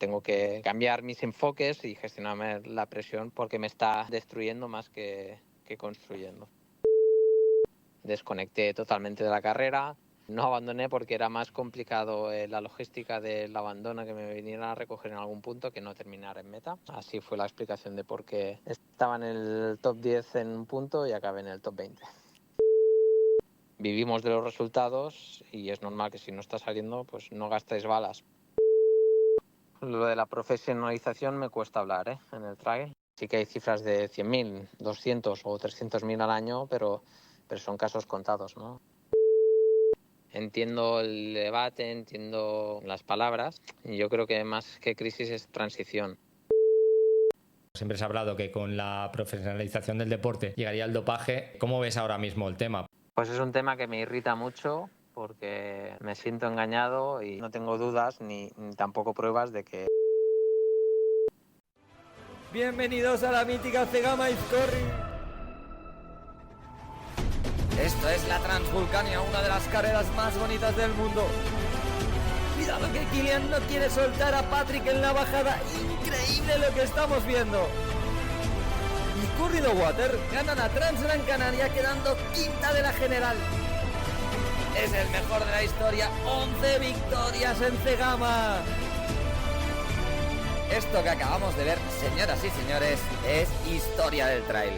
tengo que cambiar mis enfoques y gestionarme la presión porque me está destruyendo más que construyendo. Desconecté totalmente de la carrera. No abandoné porque era más complicado la logística del abandono, que me vinieran a recoger en algún punto, que no terminar en meta. Así fue la explicación de por qué estaba en el top 10 en un punto y acabé en el top 20. Vivimos de los resultados y es normal que si no está saliendo, pues no gastéis balas. Lo de la profesionalización me cuesta hablar, en el trail. Sí que hay cifras de 100.000, 200 o 300.000 al año, pero son casos contados, ¿no? Entiendo el debate, entiendo las palabras, y yo creo que más que crisis es transición. Siempre se ha hablado que con la profesionalización del deporte llegaría el dopaje. ¿Cómo ves ahora mismo el tema? Pues es un tema que me irrita mucho porque me siento engañado y no tengo dudas ni tampoco pruebas de que... Bienvenidos a la mítica Cegama Scorri. Esto es la Transvulcania, una de las carreras más bonitas del mundo. Cuidado que Kilian no quiere soltar a Patrick en la bajada. Increíble lo que estamos viendo. Y Curry the Water ganan a Trans Gran Canaria quedando quinta de la general. Es el mejor de la historia, 11 victorias en Cegama. Esto que acabamos de ver, señoras y señores, es historia del trail.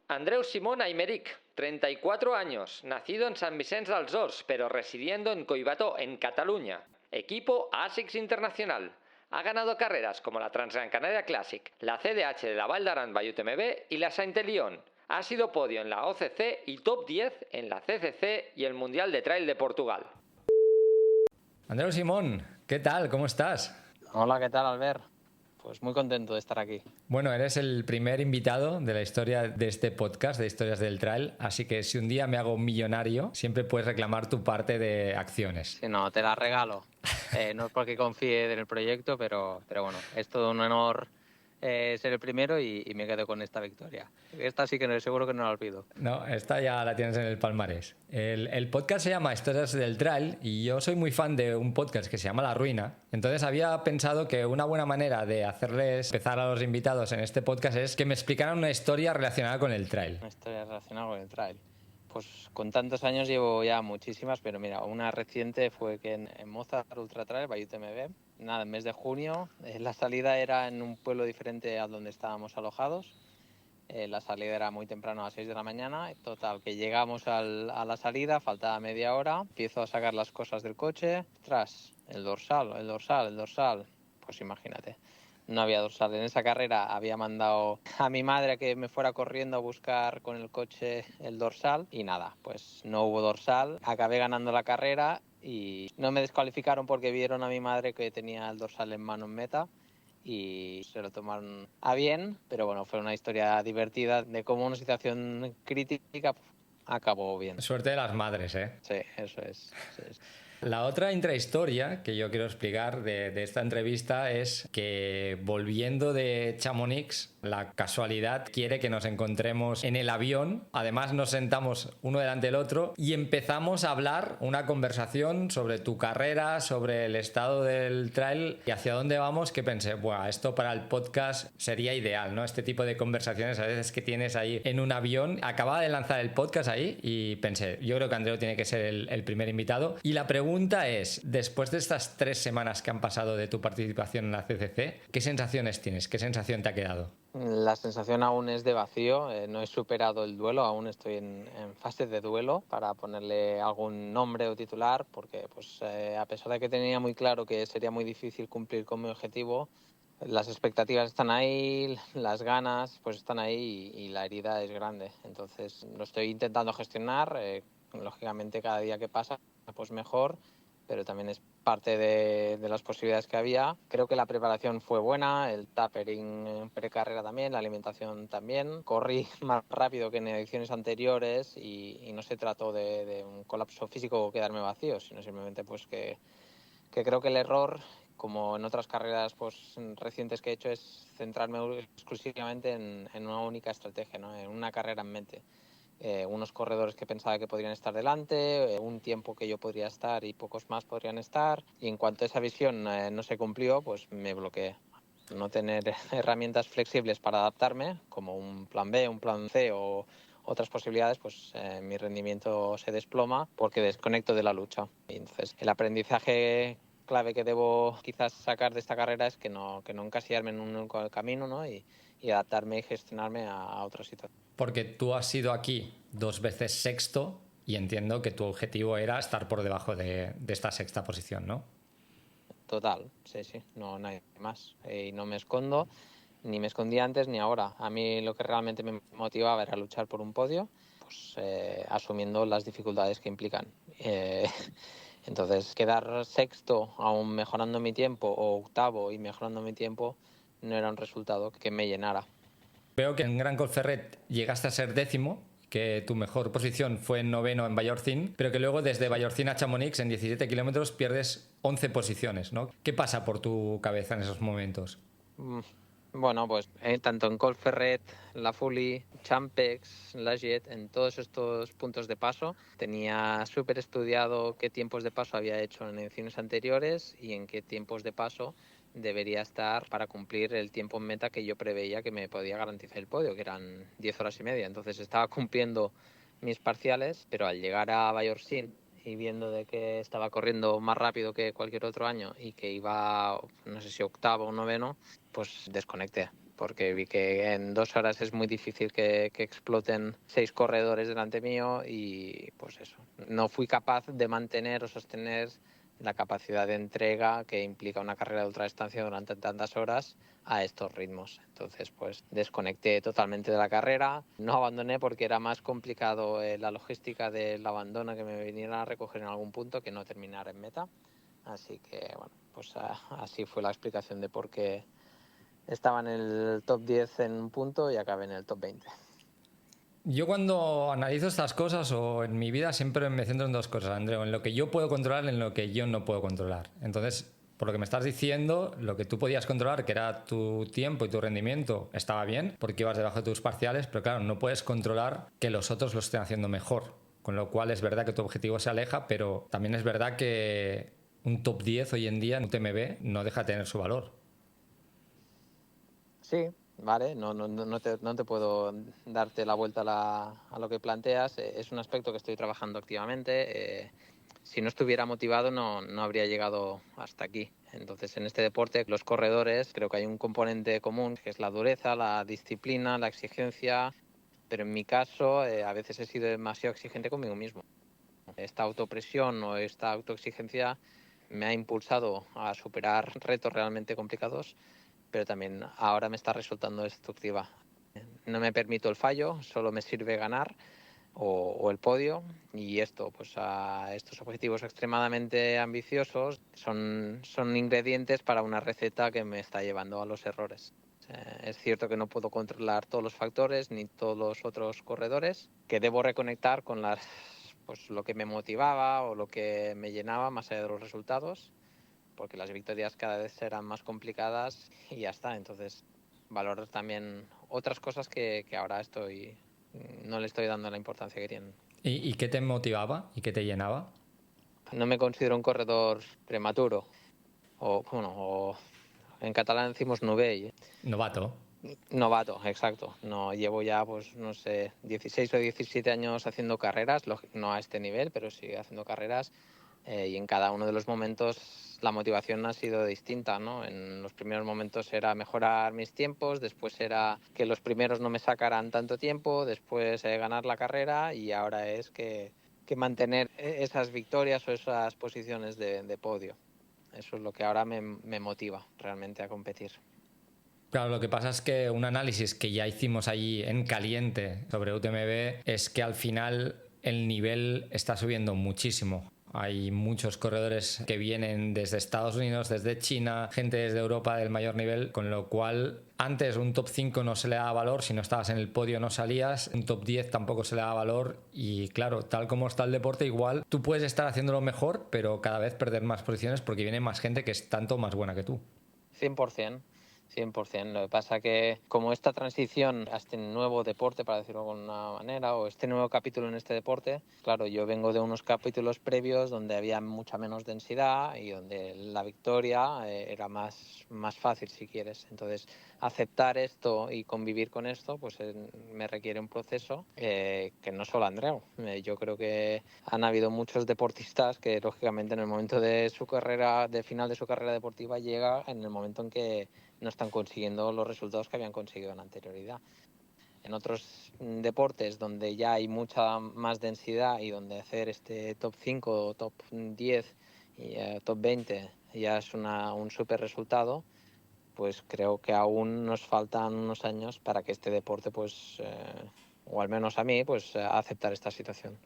Andreu Simón Aymeric, 34 años, nacido en Sant Vicenç dels Horts, pero residiendo en Collbató, en Cataluña. Equipo ASICS Internacional. Ha ganado carreras como la Transgran Canaria Classic, la CDH de la Val d'Aran by UTMB y la Saint-Élion. Ha sido podio en la OCC y top 10 en la CCC y el Mundial de Trail de Portugal. Andreu Simón, ¿qué tal? ¿Cómo estás? Hola, ¿qué tal, Albert? Pues muy contento de estar aquí. Bueno, eres el primer invitado de la historia de este podcast de Historias del Trail, así que si un día me hago millonario, siempre puedes reclamar tu parte de acciones. Si no, te la regalo. No es porque confíe en el proyecto, pero bueno, es todo un honor ser el primero y me quedo con esta victoria. Esta sí que seguro que no la olvido. No, esta ya la tienes en el palmarés. El podcast se llama Historias del Trail y yo soy muy fan de un podcast que se llama La Ruina. Entonces había pensado que una buena manera de hacerles empezar a los invitados en este podcast es que me explicaran una historia relacionada con el trail. Una historia relacionada con el trail. Pues con tantos años llevo ya muchísimas, pero mira, una reciente fue que en Mozart Ultra Trail by UTMB, nada, en mes de junio, la salida era en un pueblo diferente a donde estábamos alojados. La salida era muy temprano a las 6 de la mañana. Total, que llegamos a la salida, faltaba media hora. Empiezo a sacar las cosas del coche. Tras, el dorsal. Pues imagínate. No había dorsal. En esa carrera había mandado a mi madre a que me fuera corriendo a buscar con el coche el dorsal y nada, pues no hubo dorsal. Acabé ganando la carrera y no me descalificaron porque vieron a mi madre que tenía el dorsal en mano en meta y se lo tomaron a bien, pero bueno, fue una historia divertida de cómo una situación crítica acabó bien. Suerte de las madres, ¿eh? Sí, eso es. Sí. La otra intrahistoria que yo quiero explicar de esta entrevista es que volviendo de Chamonix, la casualidad quiere que nos encontremos en el avión. Además nos sentamos uno delante del otro y empezamos a hablar una conversación sobre tu carrera, sobre el estado del trail y hacia dónde vamos, que pensé, buah, esto para el podcast sería ideal, ¿no? Este tipo de conversaciones a veces que tienes ahí en un avión. Acababa de lanzar el podcast ahí y pensé, yo creo que Andreu tiene que ser el primer invitado. Y la pregunta es, después de estas 3 semanas que han pasado de tu participación en la CCC, ¿qué sensaciones tienes? ¿Qué sensación te ha quedado? La sensación aún es de vacío, no he superado el duelo, aún estoy en fase de duelo para ponerle algún nombre o titular, porque pues, a pesar de que tenía muy claro que sería muy difícil cumplir con mi objetivo, las expectativas están ahí, las ganas pues están ahí y la herida es grande. Entonces lo estoy intentando gestionar, lógicamente cada día que pasa pues mejor, pero también es parte de las posibilidades que había. Creo que la preparación fue buena, el tapering precarrera también, la alimentación también. Corrí más rápido que en ediciones anteriores y no se trató de un colapso físico o quedarme vacío, sino simplemente pues que creo que el error, como en otras carreras pues recientes que he hecho, es centrarme exclusivamente en una única estrategia, ¿no? En una carrera en mente. unos corredores que pensaba que podrían estar delante, un tiempo que yo podría estar y pocos más podrían estar. Y en cuanto esa visión no se cumplió, pues me bloqueé. No tener herramientas flexibles para adaptarme, como un plan B, un plan C o otras posibilidades, pues mi rendimiento se desploma porque desconecto de la lucha. Y entonces, el aprendizaje clave que debo quizás sacar de esta carrera es que no encasillarme en un único camino, ¿no? y adaptarme y gestionarme a otra situación. Porque tú has sido aquí 2 veces sexto y entiendo que tu objetivo era estar por debajo de esta sexta posición, ¿no? Total, sí, no hay más. Y no me escondo, ni me escondí antes ni ahora. A mí lo que realmente me motivaba era luchar por un podio, pues asumiendo las dificultades que implican. Entonces, quedar sexto, aún mejorando mi tiempo, o octavo y mejorando mi tiempo, no era un resultado que me llenara. Veo que en Gran Colferret llegaste a ser 10º, que tu mejor posición fue en 9º en Vallorcín, pero que luego desde Vallorcín a Chamonix en 17 kilómetros pierdes 11 posiciones, ¿no? ¿Qué pasa por tu cabeza en esos momentos? Bueno, pues tanto en Colferret, La Fuli, Champex, La Jet, en todos estos puntos de paso, tenía súper estudiado qué tiempos de paso había hecho en ediciones anteriores y en qué tiempos de paso debería estar para cumplir el tiempo en meta que yo preveía que me podía garantizar el podio, que eran 10 horas y media. Entonces estaba cumpliendo mis parciales, pero al llegar a Vallorcín y viendo de que estaba corriendo más rápido que cualquier otro año y que iba, no sé si octavo o noveno, pues desconecté, porque vi que en 2 horas es muy difícil que exploten 6 corredores delante mío y pues eso, no fui capaz de mantener o sostener la capacidad de entrega que implica una carrera de ultradistancia durante tantas horas a estos ritmos. Entonces, pues desconecté totalmente de la carrera, no abandoné porque era más complicado la logística del abandono, que me vinieran a recoger en algún punto, que no terminar en meta. Así que, bueno, pues así fue la explicación de por qué estaba en el top 10 en un punto y acabé en el top 20. Yo cuando analizo estas cosas o en mi vida siempre me centro en 2 cosas, Andreu, en lo que yo puedo controlar y en lo que yo no puedo controlar. Entonces, por lo que me estás diciendo, lo que tú podías controlar, que era tu tiempo y tu rendimiento, estaba bien porque ibas debajo de tus parciales, pero claro, no puedes controlar que los otros lo estén haciendo mejor. Con lo cual es verdad que tu objetivo se aleja, pero también es verdad que un top 10 hoy en día en UTMB no deja de tener su valor. Sí, vale, no te puedo darte la vuelta a lo que planteas. Es un aspecto que estoy trabajando activamente. Si no estuviera motivado no habría llegado hasta aquí. Entonces, en este deporte, los corredores, creo que hay un componente común, que es la dureza, la disciplina, la exigencia, pero en mi caso a veces he sido demasiado exigente conmigo mismo. Esta autopresión o esta autoexigencia me ha impulsado a superar retos realmente complicados, pero también ahora me está resultando destructiva. No me permito el fallo, solo me sirve ganar o el podio, y esto, pues a estos objetivos extremadamente ambiciosos son ingredientes para una receta que me está llevando a los errores. Es cierto que no puedo controlar todos los factores ni todos los otros corredores, que debo reconectar con pues lo que me motivaba o lo que me llenaba más allá de los resultados, porque las victorias cada vez serán más complicadas y ya está. Entonces, valorar también otras cosas que ahora no le estoy dando la importancia que tienen. ¿Y qué te motivaba y qué te llenaba? No me considero un corredor prematuro, o en catalán decimos novell. Novato. Novato, exacto. No llevo ya, pues no sé, 16 o 17 años haciendo carreras, no a este nivel, pero sí haciendo carreras, y en cada uno de los momentos la motivación ha sido distinta, ¿no? En los primeros momentos era mejorar mis tiempos, después era que los primeros no me sacaran tanto tiempo, después ganar la carrera, y ahora es que mantener esas victorias o esas posiciones de podio. Eso es lo que ahora me motiva realmente a competir. Claro, lo que pasa es que un análisis que ya hicimos allí en caliente sobre UTMB es que al final el nivel está subiendo muchísimo. Hay muchos corredores que vienen desde Estados Unidos, desde China, gente desde Europa del mayor nivel, con lo cual antes un top 5 no se le daba valor, si no estabas en el podio no salías, un top 10 tampoco se le daba valor, y claro, tal como está el deporte, igual tú puedes estar haciéndolo mejor, pero cada vez perder más posiciones porque viene más gente que es tanto más buena que tú. 100%. 100%. Lo que pasa que como esta transición a este nuevo deporte, para decirlo de alguna manera, o este nuevo capítulo en este deporte, claro, yo vengo de unos capítulos previos donde había mucha menos densidad y donde la victoria era más fácil, si quieres. Entonces, aceptar esto y convivir con esto, pues me requiere un proceso que no solo Andreu. Yo creo que han habido muchos deportistas que, lógicamente, en el momento de su carrera, de final de su carrera deportiva, llega en el momento en que no están consiguiendo los resultados que habían conseguido en anterioridad. En otros deportes donde ya hay mucha más densidad y donde hacer este top 5, top 10 y top 20 ya es un súper resultado, pues creo que aún nos faltan unos años para que este deporte, pues, o al menos a mí, pues aceptar esta situación.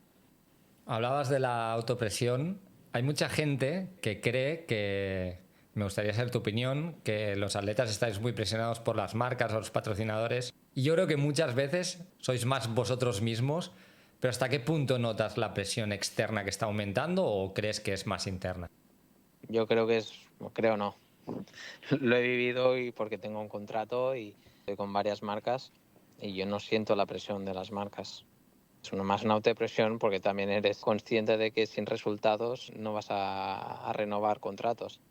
Hablabas de la autopresión. Hay mucha gente que cree que, me gustaría saber tu opinión, que los atletas estáis muy presionados por las marcas o los patrocinadores. Y yo creo que muchas veces sois más vosotros mismos, pero ¿hasta qué punto notas la presión externa que está aumentando o crees que es más interna? Yo creo que creo no. Lo he vivido y porque tengo un contrato y estoy con varias marcas y yo no siento la presión de las marcas. Es más una autopresión porque también eres consciente de que sin resultados no vas a renovar contratos.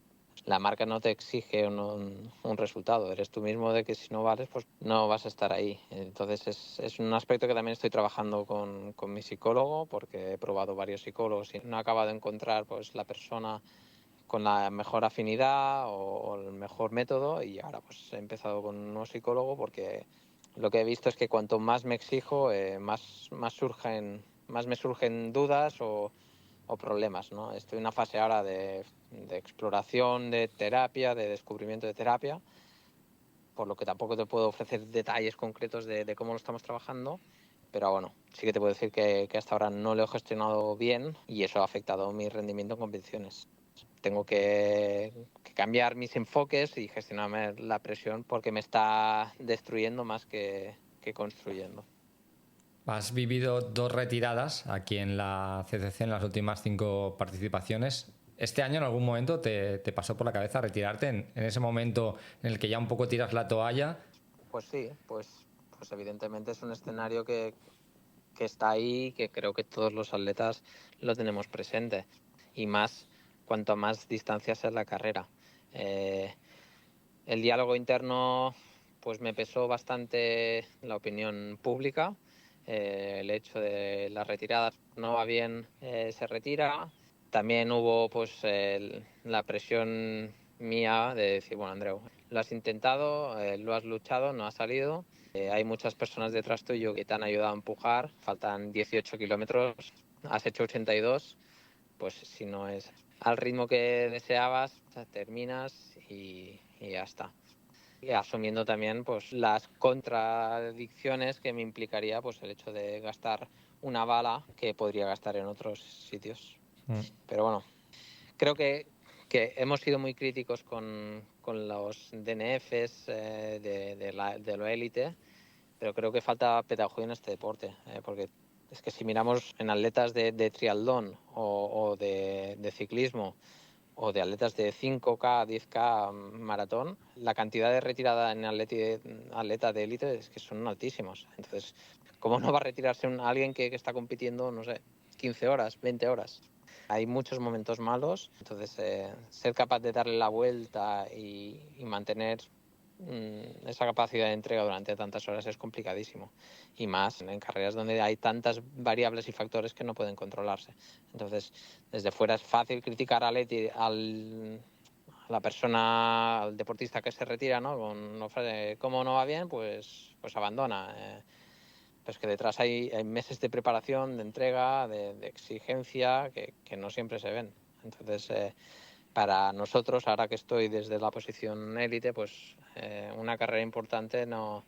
La marca no te exige un resultado, eres tú mismo de que si no vales, pues no vas a estar ahí. Entonces es un aspecto que también estoy trabajando con mi psicólogo, porque he probado varios psicólogos y no he acabado de encontrar pues la persona con la mejor afinidad o el mejor método, y ahora pues he empezado con un nuevo psicólogo porque lo que he visto es que cuanto más me exijo, más me surgen dudas o problemas, ¿no? Estoy en una fase ahora de exploración de terapia, de descubrimiento de terapia, por lo que tampoco te puedo ofrecer detalles concretos de cómo lo estamos trabajando, pero bueno, sí que te puedo decir que hasta ahora no lo he gestionado bien y eso ha afectado mi rendimiento en competiciones. Tengo que cambiar mis enfoques y gestionarme la presión porque me está destruyendo más que construyendo. Has vivido 2 retiradas aquí en la CCC en las últimas 5 participaciones. ¿Este año en algún momento te pasó por la cabeza retirarte en ese momento en el que ya un poco tiras la toalla? Pues sí, pues evidentemente es un escenario que está ahí, que creo que todos los atletas lo tenemos presente, y más cuanto más distancia sea la carrera. El diálogo interno pues me pesó bastante la opinión pública, el hecho de las retiradas no va bien, se retira. También hubo pues la presión mía de decir, bueno, Andreu, lo has intentado, lo has luchado, no ha salido. Hay muchas personas detrás tuyo que te han ayudado a empujar, faltan 18 kilómetros, has hecho 82, pues si no es al ritmo que deseabas, terminas y ya está. Y asumiendo también pues las contradicciones que me implicaría pues el hecho de gastar una bala que podría gastar en otros sitios. Pero bueno, creo que hemos sido muy críticos con los DNFs de lo élite, pero creo que falta pedagogía en este deporte, porque es que si miramos en atletas de triatlón o de ciclismo o de atletas de 5K, 10K maratón, la cantidad de retirada en atleta de élite es que son altísimos. Entonces, ¿cómo no va a retirarse alguien que está compitiendo, no sé, 15 horas, 20 horas? Hay muchos momentos malos, entonces ser capaz de darle la vuelta y mantener esa capacidad de entrega durante tantas horas es complicadísimo, y más en carreras donde hay tantas variables y factores que no pueden controlarse. Entonces, desde fuera es fácil criticar a la persona, al deportista que se retira, ¿no? ¿Cómo no va bien? Pues abandona. Pero es que detrás hay meses de preparación, de entrega, de exigencia que no siempre se ven. Entonces, para nosotros, ahora que estoy desde la posición élite, pues una carrera importante no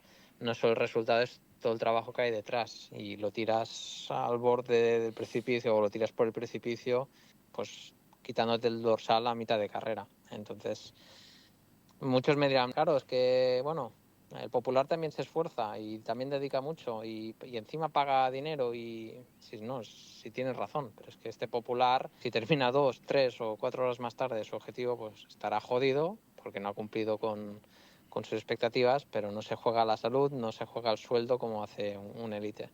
solo el resultado, es todo el trabajo que hay detrás. Y lo tiras al borde del precipicio o lo tiras por el precipicio, pues quitándote el dorsal a mitad de carrera. Entonces, muchos me dirán, claro, es que, bueno, el popular también se esfuerza y también dedica mucho y encima paga dinero, y si tienes razón, pero es que este popular, si termina 2, 3 o 4 horas más tarde su objetivo, pues estará jodido porque no ha cumplido con con sus expectativas, pero no se juega la salud, no se juega el sueldo como hace un élite.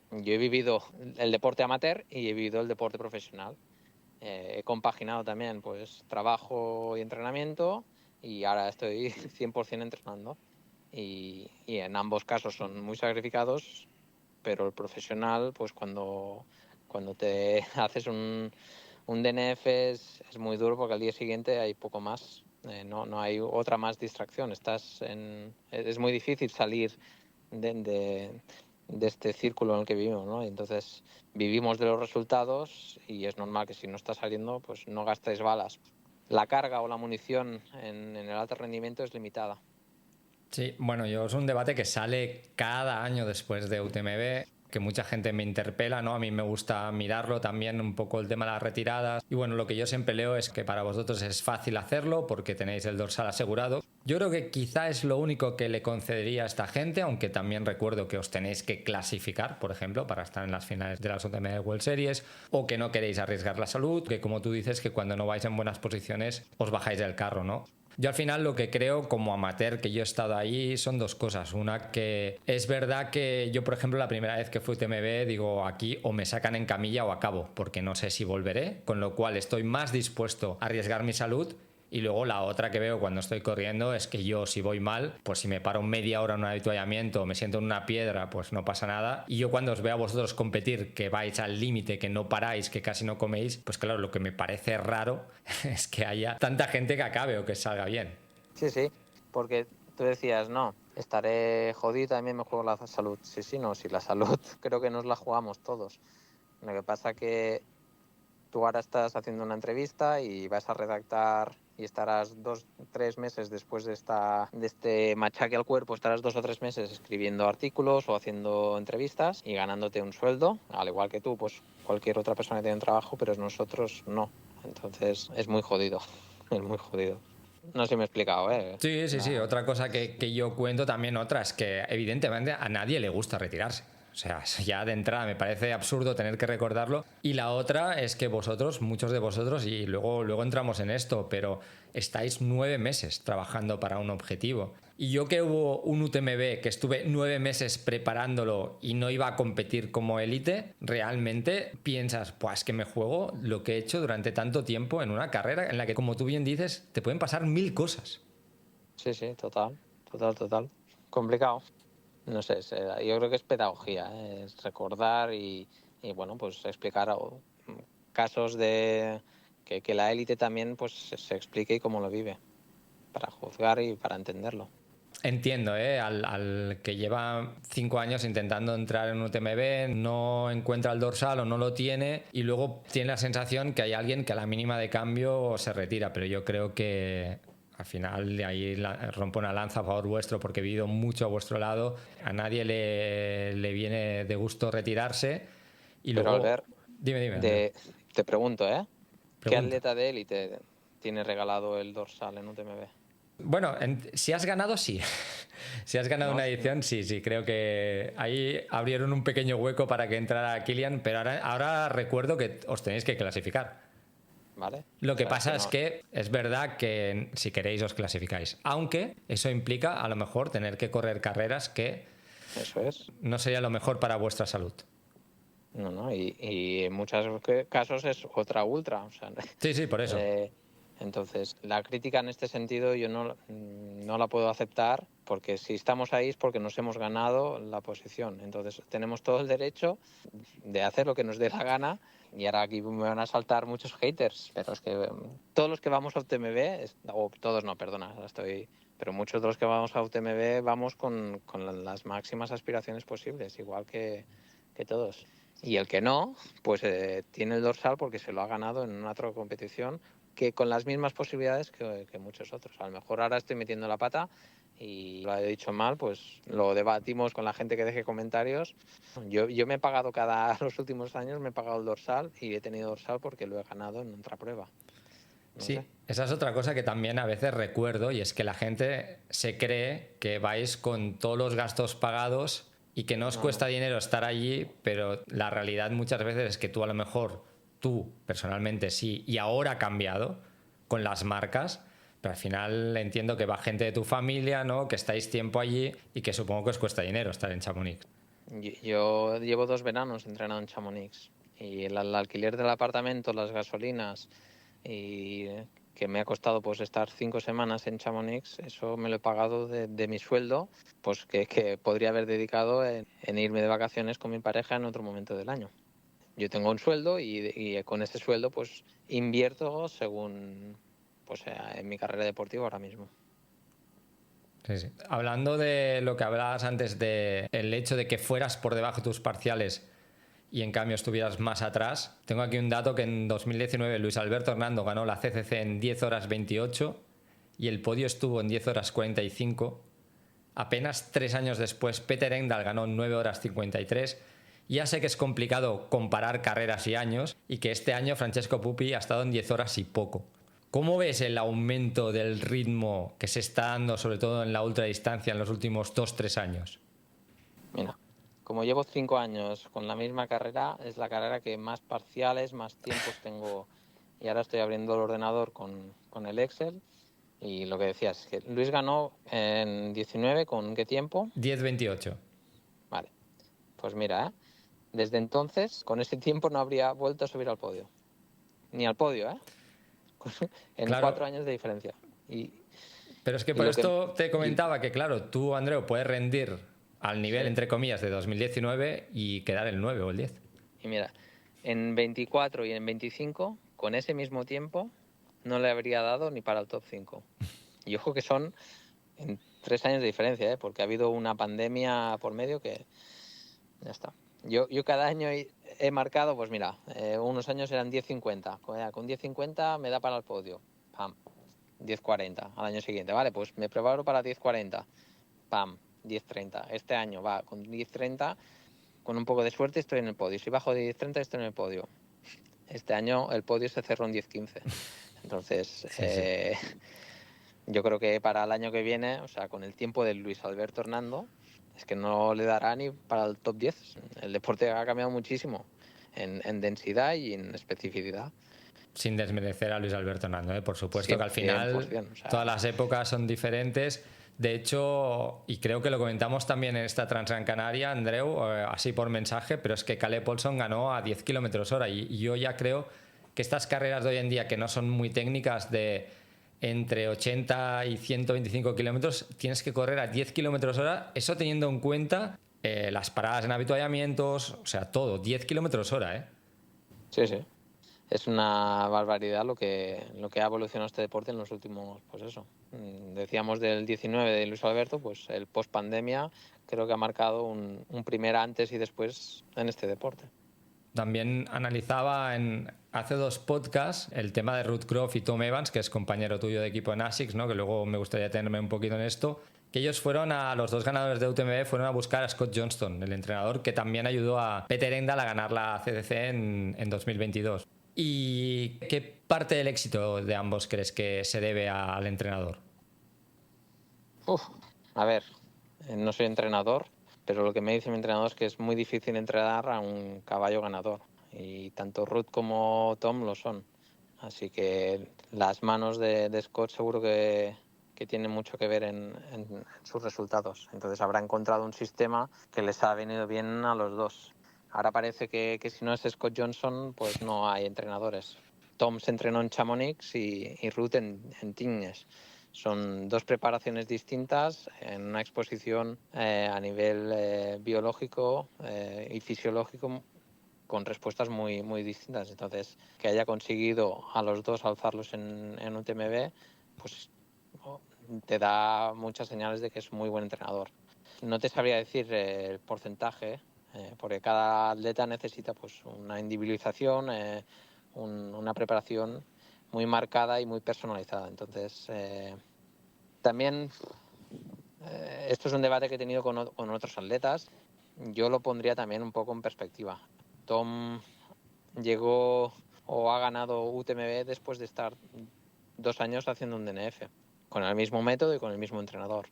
Yo he vivido el deporte amateur y he vivido el deporte profesional. He compaginado también pues trabajo y entrenamiento, y ahora estoy 100% entrenando. Y en ambos casos son muy sacrificados, pero el profesional, pues cuando te haces un DNF es muy duro, porque al día siguiente hay poco más, no hay otra más distracción. Es muy difícil salir de este círculo en el que vivimos, ¿no? Entonces vivimos de los resultados, y es normal que si no está saliendo, pues no gastéis balas. La carga o la munición en el alto rendimiento es limitada. Sí, bueno, es un debate que sale cada año después de UTMB, que mucha gente me interpela, ¿no? A mí me gusta mirarlo también un poco el tema de las retiradas. Y bueno, lo que yo siempre leo es que para vosotros es fácil hacerlo porque tenéis el dorsal asegurado. Yo creo que quizá es lo único que le concedería a esta gente, aunque también recuerdo que os tenéis que clasificar, por ejemplo, para estar en las finales de las UTMB World Series, o que no queréis arriesgar la salud, que como tú dices, que cuando no vais en buenas posiciones os bajáis del carro, ¿no? Yo al final lo que creo como amateur, que yo he estado ahí, son dos cosas. Una, que es verdad que yo, por ejemplo, la primera vez que fui UTMB, digo, aquí o me sacan en camilla o acabo, porque no sé si volveré, con lo cual estoy más dispuesto a arriesgar mi salud. Y luego la otra que veo cuando estoy corriendo es que yo, si voy mal, pues si me paro media hora en un avituallamiento o me siento en una piedra, pues no pasa nada. Y yo cuando os veo a vosotros competir, que vais al límite, que no paráis, que casi no coméis, pues claro, lo que me parece raro es que haya tanta gente que acabe o que salga bien. Sí, porque tú decías, no, estaré jodido, también me juego la salud. Sí, no, si la salud creo que nos la jugamos todos. Lo que pasa que tú ahora estás haciendo una entrevista y vas a redactar, y estarás 2-3 meses después de este machaque al cuerpo, estarás 2 o 3 meses escribiendo artículos o haciendo entrevistas y ganándote un sueldo, al igual que tú, pues cualquier otra persona que tiene un trabajo, pero nosotros no. Entonces es muy jodido, es muy jodido. No sé si me he explicado, ¿eh? Sí. Otra cosa que yo cuento también, otra, es que evidentemente a nadie le gusta retirarse. O sea, ya de entrada me parece absurdo tener que recordarlo. Y la otra es que vosotros, muchos de vosotros, y luego entramos en esto, pero estáis 9 meses trabajando para un objetivo. Y yo, que hubo un UTMB que estuve 9 meses preparándolo y no iba a competir como élite, realmente piensas, pues es que me juego lo que he hecho durante tanto tiempo en una carrera en la que, como tú bien dices, te pueden pasar 1000 cosas. Sí, total. Complicado. No sé, yo creo que es pedagogía, es recordar y bueno, pues explicar casos de que la élite también pues se explique y cómo lo vive, para juzgar y para entenderlo. Entiendo, al que lleva 5 años intentando entrar en un UTMB, no encuentra el dorsal o no lo tiene, y luego tiene la sensación que hay alguien que a la mínima de cambio se retira, pero yo creo que al final de ahí rompo una lanza a favor vuestro, porque he vivido mucho a vuestro lado. A nadie le viene de gusto retirarse. Y pero luego, Albert, dime. Te pregunto, ¿qué Pregunta. atleta de élite tiene regalado el dorsal en UTMB? Bueno, si has ganado, sí. Si has ganado una edición, sí. Creo que ahí abrieron un pequeño hueco para que entrara Kilian, pero ahora recuerdo que os tenéis que clasificar. ¿Vale? Lo que pasa es que es verdad que si queréis os clasificáis, aunque eso implica a lo mejor tener que correr carreras que eso es. No sería lo mejor para vuestra salud. No, y en muchos casos es otra ultra. O sea, sí, por eso. Entonces, la crítica en este sentido yo no la puedo aceptar, porque si estamos ahí es porque nos hemos ganado la posición. Entonces, tenemos todo el derecho de hacer lo que nos dé la gana. Y ahora aquí me van a saltar muchos haters, pero es que todos los que vamos a UTMB, o todos no, perdona, pero muchos de los que vamos a UTMB vamos con las máximas aspiraciones posibles, igual que todos. Y el que no, pues tiene el dorsal porque se lo ha ganado en una otra competición, que con las mismas posibilidades que muchos otros. A lo mejor ahora estoy metiendo la pata y lo he dicho mal, pues lo debatimos con la gente que deje comentarios. Yo me he pagado los últimos años, me he pagado el dorsal, y he tenido dorsal porque lo he ganado en otra prueba. No sé. Esa es otra cosa que también a veces recuerdo, y es que la gente se cree que vais con todos los gastos pagados y que no os cuesta dinero estar allí, pero la realidad muchas veces es que tú, a lo mejor, tú personalmente sí, y ahora ha cambiado con las marcas, Pero al final entiendo que va gente de tu familia, ¿no? Que estáis tiempo allí y que supongo que os cuesta dinero estar en Chamonix. Yo llevo 2 veranos entrenado en Chamonix y el alquiler del apartamento, las gasolinas y que me ha costado pues estar 5 semanas en Chamonix, eso me lo he pagado de mi sueldo, pues que podría haber dedicado en irme de vacaciones con mi pareja en otro momento del año. Yo tengo un sueldo y con ese sueldo pues invierto según pues en mi carrera deportiva ahora mismo. Sí, sí. Hablando de lo que hablabas antes de el hecho de que fueras por debajo de tus parciales y en cambio estuvieras más atrás, tengo aquí un dato que en 2019 Luis Alberto Hernando ganó la CCC en 10 horas 28 y el podio estuvo en 10 horas 45. Apenas 3 años después Peter Engdahl ganó en 9 horas 53. Ya sé que es complicado comparar carreras y años y que este año Francesco Pupi ha estado en 10 horas y poco. ¿Cómo ves el aumento del ritmo que se está dando, sobre todo en la ultradistancia, en los últimos 2-3 años? Mira, como llevo 5 años con la misma carrera, es la carrera que más parciales, más tiempos tengo. Y ahora estoy abriendo el ordenador con el Excel. Y lo que decías, que Luis ganó en 19, ¿con qué tiempo? 10-28. Vale, pues mira, desde entonces, con ese tiempo no habría vuelto a subir al podio. Ni al podio, en Claro. 4 años de diferencia. Pero es que y por lo que- esto te y- comentaba que, claro, tú, Andreu, puedes rendir al nivel, Sí. entre comillas, de 2019 y quedar el 9 o el 10. Y mira, en 24 y en 25, con ese mismo tiempo, no le habría dado ni para el top 5. Y ojo que son en 3 años de diferencia, porque ha habido una pandemia por medio que ya está. Yo cada año he marcado, pues mira, unos años eran 10.50. Con 10.50 me da para el podio. Pam, 10.40 al año siguiente. Vale, pues me preparo para 10.40. Pam, 10.30. Este año va con 10.30. Con un poco de suerte estoy en el podio. Si bajo de 10.30 estoy en el podio. Este año el podio se cerró en 10.15. Entonces, Sí. yo creo que para el año que viene, o sea, con el tiempo de Luis Alberto Hernando, es que no le dará ni para el top 10. El deporte ha cambiado muchísimo en densidad y en especificidad. Sin desmerecer a Luis Alberto Hernando, ¿eh? Por supuesto que al final 100%, o sea, todas las épocas son diferentes. De hecho, y creo que lo comentamos también en esta Transgran Canaria, Andreu, así por mensaje, pero es que Caleb Paulson ganó a 10 kilómetros hora y yo ya creo que estas carreras de hoy en día, que no son muy técnicas, de entre 80 y 125 kilómetros, tienes que correr a 10 kilómetros hora, eso teniendo en cuenta las paradas en habituallamientos, o sea, todo, 10 kilómetros hora, ¿eh? Sí, sí. Es una barbaridad lo que ha evolucionado este deporte en los últimos, pues eso. Decíamos del 19 de Luis Alberto, pues el post-pandemia creo que ha marcado un primer antes y después en este deporte. También analizaba hace 2 podcasts el tema de Ruth Croft y Tom Evans, que es compañero tuyo de equipo en ASICS, ¿no? Que luego me gustaría tenerme un poquito en esto, que ellos fueron los 2 ganadores de UTMB, fueron a buscar a Scott Johnston, el entrenador que también ayudó a Peter Engdahl a ganar la CCC en 2022. ¿Y qué parte del éxito de ambos crees que se debe al entrenador? A ver, no soy entrenador, pero lo que me dice mi entrenador es que es muy difícil entrenar a un caballo ganador. Y tanto Ruth como Tom lo son. Así que las manos de Scott seguro que tienen mucho que ver en sus resultados. Entonces habrá encontrado un sistema que les ha venido bien a los dos. Ahora parece que si no es Scott Johnson, pues no hay entrenadores. Tom se entrenó en Chamonix y Ruth en Tignes. Son 2 preparaciones distintas en una exposición a nivel biológico y fisiológico con respuestas muy, muy distintas. Entonces, que haya conseguido a los dos alzarlos en UTMB, pues te da muchas señales de que es muy buen entrenador. No te sabría decir el porcentaje, porque cada atleta necesita pues una individualización, una preparación muy marcada y muy personalizada. Entonces, también esto es un debate que he tenido con otros atletas. Yo lo pondría también un poco en perspectiva. Tom llegó o ha ganado UTMB después de estar 2 años haciendo un DNF, con el mismo método y con el mismo entrenador.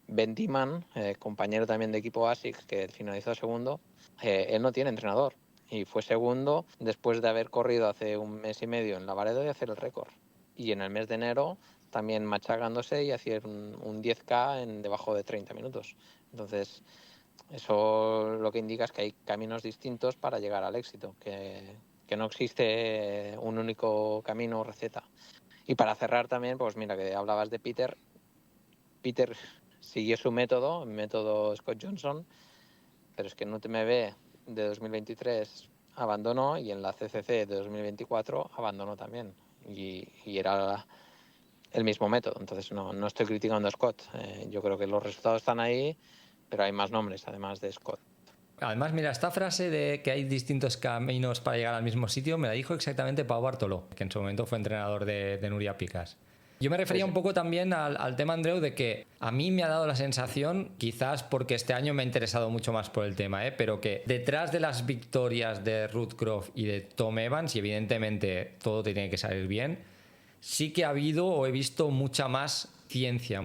Ben Timan, compañero también de equipo ASICS, que finalizó segundo, él no tiene entrenador y fue segundo después de haber corrido hace 1 mes y medio en Lavaredo y hacer el récord. y en el mes de enero también machacándose y hacer un 10K en debajo de 30 minutos. Entonces, eso lo que indica es que hay caminos distintos para llegar al éxito, que no existe un único camino o receta. Y para cerrar también, pues mira, que hablabas de Peter siguió su método, el método Scott Johnson, pero es que en UTMB de 2023 abandonó y en la CCC de 2024 abandonó también. Y era el mismo método. Entonces no estoy criticando a Scott. Yo creo que los resultados están ahí, pero hay más nombres además de Scott. Además, mira, esta frase de que hay distintos caminos para llegar al mismo sitio me la dijo exactamente Pau Bartoló, que en su momento fue entrenador de Nuria Picas. Yo me refería un poco también al tema, Andreu, de que a mí me ha dado la sensación, quizás porque este año me ha interesado mucho más por el tema, pero que detrás de las victorias de Ruth Croft y de Tom Evans, y evidentemente todo te tiene que salir bien, sí que ha habido o he visto mucha más ciencia.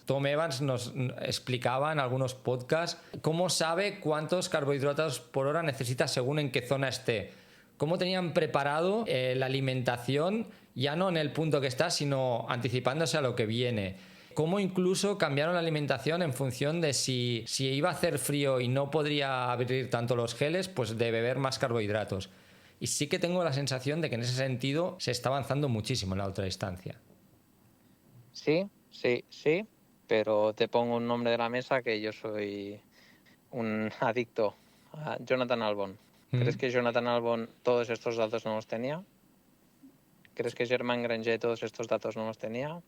Tom Evans nos explicaba en algunos podcasts cómo sabe cuántos carbohidratos por hora necesita según en qué zona esté. Cómo tenían preparado la alimentación, ya no en el punto que está, sino anticipándose a lo que viene. Cómo incluso cambiaron la alimentación en función de si iba a hacer frío y no podría abrir tanto los geles, pues de beber más carbohidratos. Y sí que tengo la sensación de que en ese sentido se está avanzando muchísimo en la ultradistancia. Sí, pero te pongo un nombre de la mesa, que yo soy un adicto a Jonathan Albon. ¿Crees que Jonathan Albon todos estos datos no los tenía? ¿Crees que Germain Granger todos estos datos no los tenía?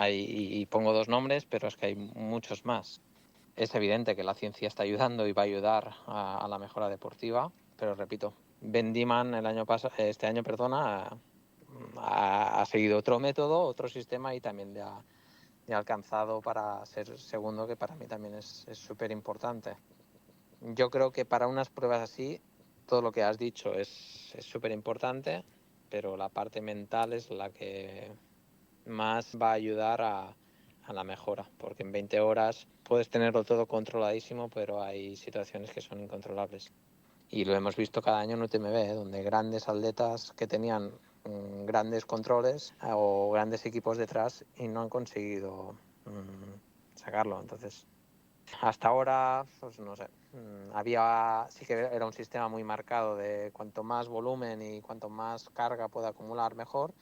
Y pongo dos nombres, pero es que hay muchos más. Es evidente que la ciencia está ayudando y va a ayudar a la mejora deportiva, pero repito, Ben Dieman este año ha seguido otro método, otro sistema y también le ha alcanzado para ser segundo, que para mí también es súper importante. Yo creo que para unas pruebas así, todo lo que has dicho es súper importante, pero la parte mental es la que más va a ayudar a la mejora, porque en 20 horas puedes tenerlo todo controladísimo, pero hay situaciones que son incontrolables. Y lo hemos visto cada año en UTMB, donde grandes atletas que tenían grandes controles o grandes equipos detrás y no han conseguido sacarlo. Entonces, hasta ahora, pues no sé, sí que era un sistema muy marcado de cuanto más volumen y cuanto más carga pueda acumular, mejor,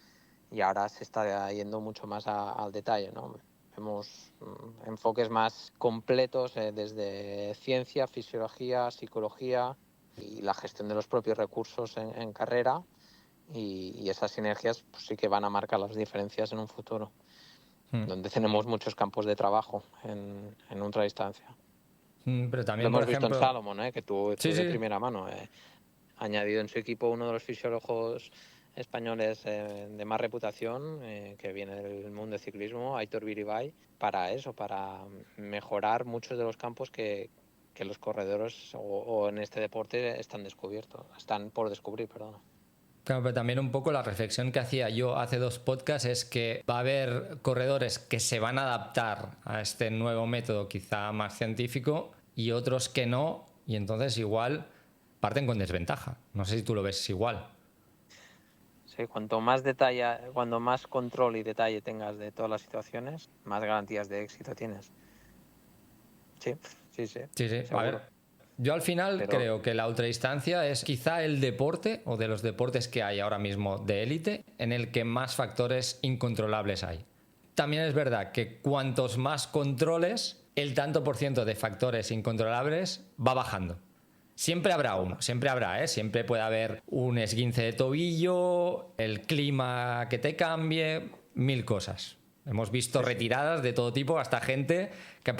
y ahora se está yendo mucho más al detalle, ¿no? Vemos enfoques más completos desde ciencia, fisiología, psicología y la gestión de los propios recursos en carrera, y esas sinergias pues sí que van a marcar las diferencias en un futuro, donde tenemos muchos campos de trabajo en ultradistancia. Pero también, lo hemos por ejemplo, visto en Salomon, que tú sí, de primera mano, añadido en su equipo uno de los fisiólogos españoles de más reputación, que viene del mundo del ciclismo, Aitor Biribay, para eso, para mejorar muchos de los campos que los corredores o en este deporte están por descubrir, perdón. Claro, pero también un poco la reflexión que hacía yo hace 2 podcasts es que va a haber corredores que se van a adaptar a este nuevo método quizá más científico y otros que no, y entonces igual parten con desventaja. No sé si tú lo ves igual. Sí, cuando más control y detalle tengas de todas las situaciones, más garantías de éxito tienes. Sí. A ver, yo al final creo que la ultradistancia es quizá el deporte, o de los deportes que hay ahora mismo de élite, en el que más factores incontrolables hay. También es verdad que cuantos más controles, el tanto por ciento de factores incontrolables va bajando. Siempre habrá uno, siempre puede haber un esguince de tobillo, el clima que te cambie, 1000 cosas. Hemos visto retiradas de todo tipo, hasta gente que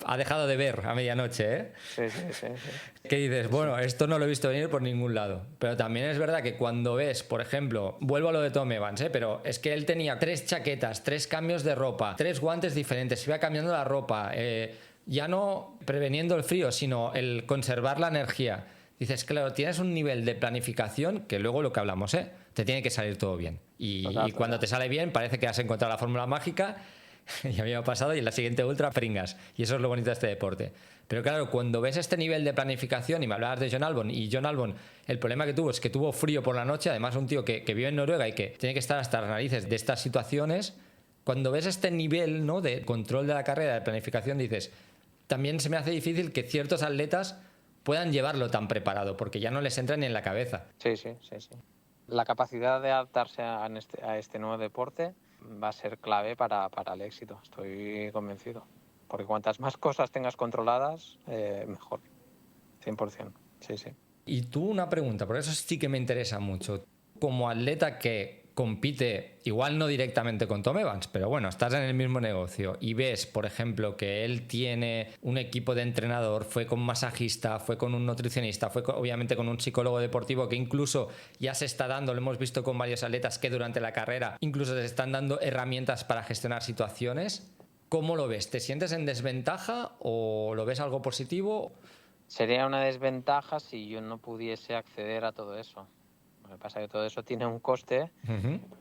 ha dejado de ver a medianoche, Sí. Que dices, bueno, esto no lo he visto venir por ningún lado. Pero también es verdad que cuando ves, por ejemplo, vuelvo a lo de Tom Evans, pero es que él tenía 3 chaquetas, 3 cambios de ropa, 3 guantes diferentes, se iba cambiando la ropa, ya no preveniendo el frío, sino el conservar la energía. Dices, claro, tienes un nivel de planificación que luego lo que hablamos, te tiene que salir todo bien. Y cuando te sale bien parece que has encontrado la fórmula mágica Y a mí me ha pasado, y en la siguiente ultra pringas. Y eso es lo bonito de este deporte. Pero claro, cuando ves este nivel de planificación, y me hablabas de John Albon, y John Albon, el problema que tuvo es que tuvo frío por la noche, además un tío que vive en Noruega y que tiene que estar hasta las narices de estas situaciones. Cuando ves este nivel, ¿no?, de control de la carrera, de planificación, dices, también se me hace difícil que ciertos atletas puedan llevarlo tan preparado, porque ya no les entra ni en la cabeza. Sí. La capacidad de adaptarse a este nuevo deporte va a ser clave para el éxito, estoy convencido. Porque cuantas más cosas tengas controladas, mejor. 100%. Sí. Y tú, una pregunta, por eso sí que me interesa mucho. Como atleta que compite, igual no directamente con Tom Evans, pero bueno, estás en el mismo negocio y ves, por ejemplo, que él tiene un equipo de entrenador, fue con masajista, fue con un nutricionista, obviamente con un psicólogo deportivo que incluso ya se está dando, lo hemos visto con varios atletas que durante la carrera incluso se están dando herramientas para gestionar situaciones. ¿Cómo lo ves? ¿Te sientes en desventaja o lo ves algo positivo? Sería una desventaja si yo no pudiese acceder a todo eso. Lo que pasa es que todo eso tiene un coste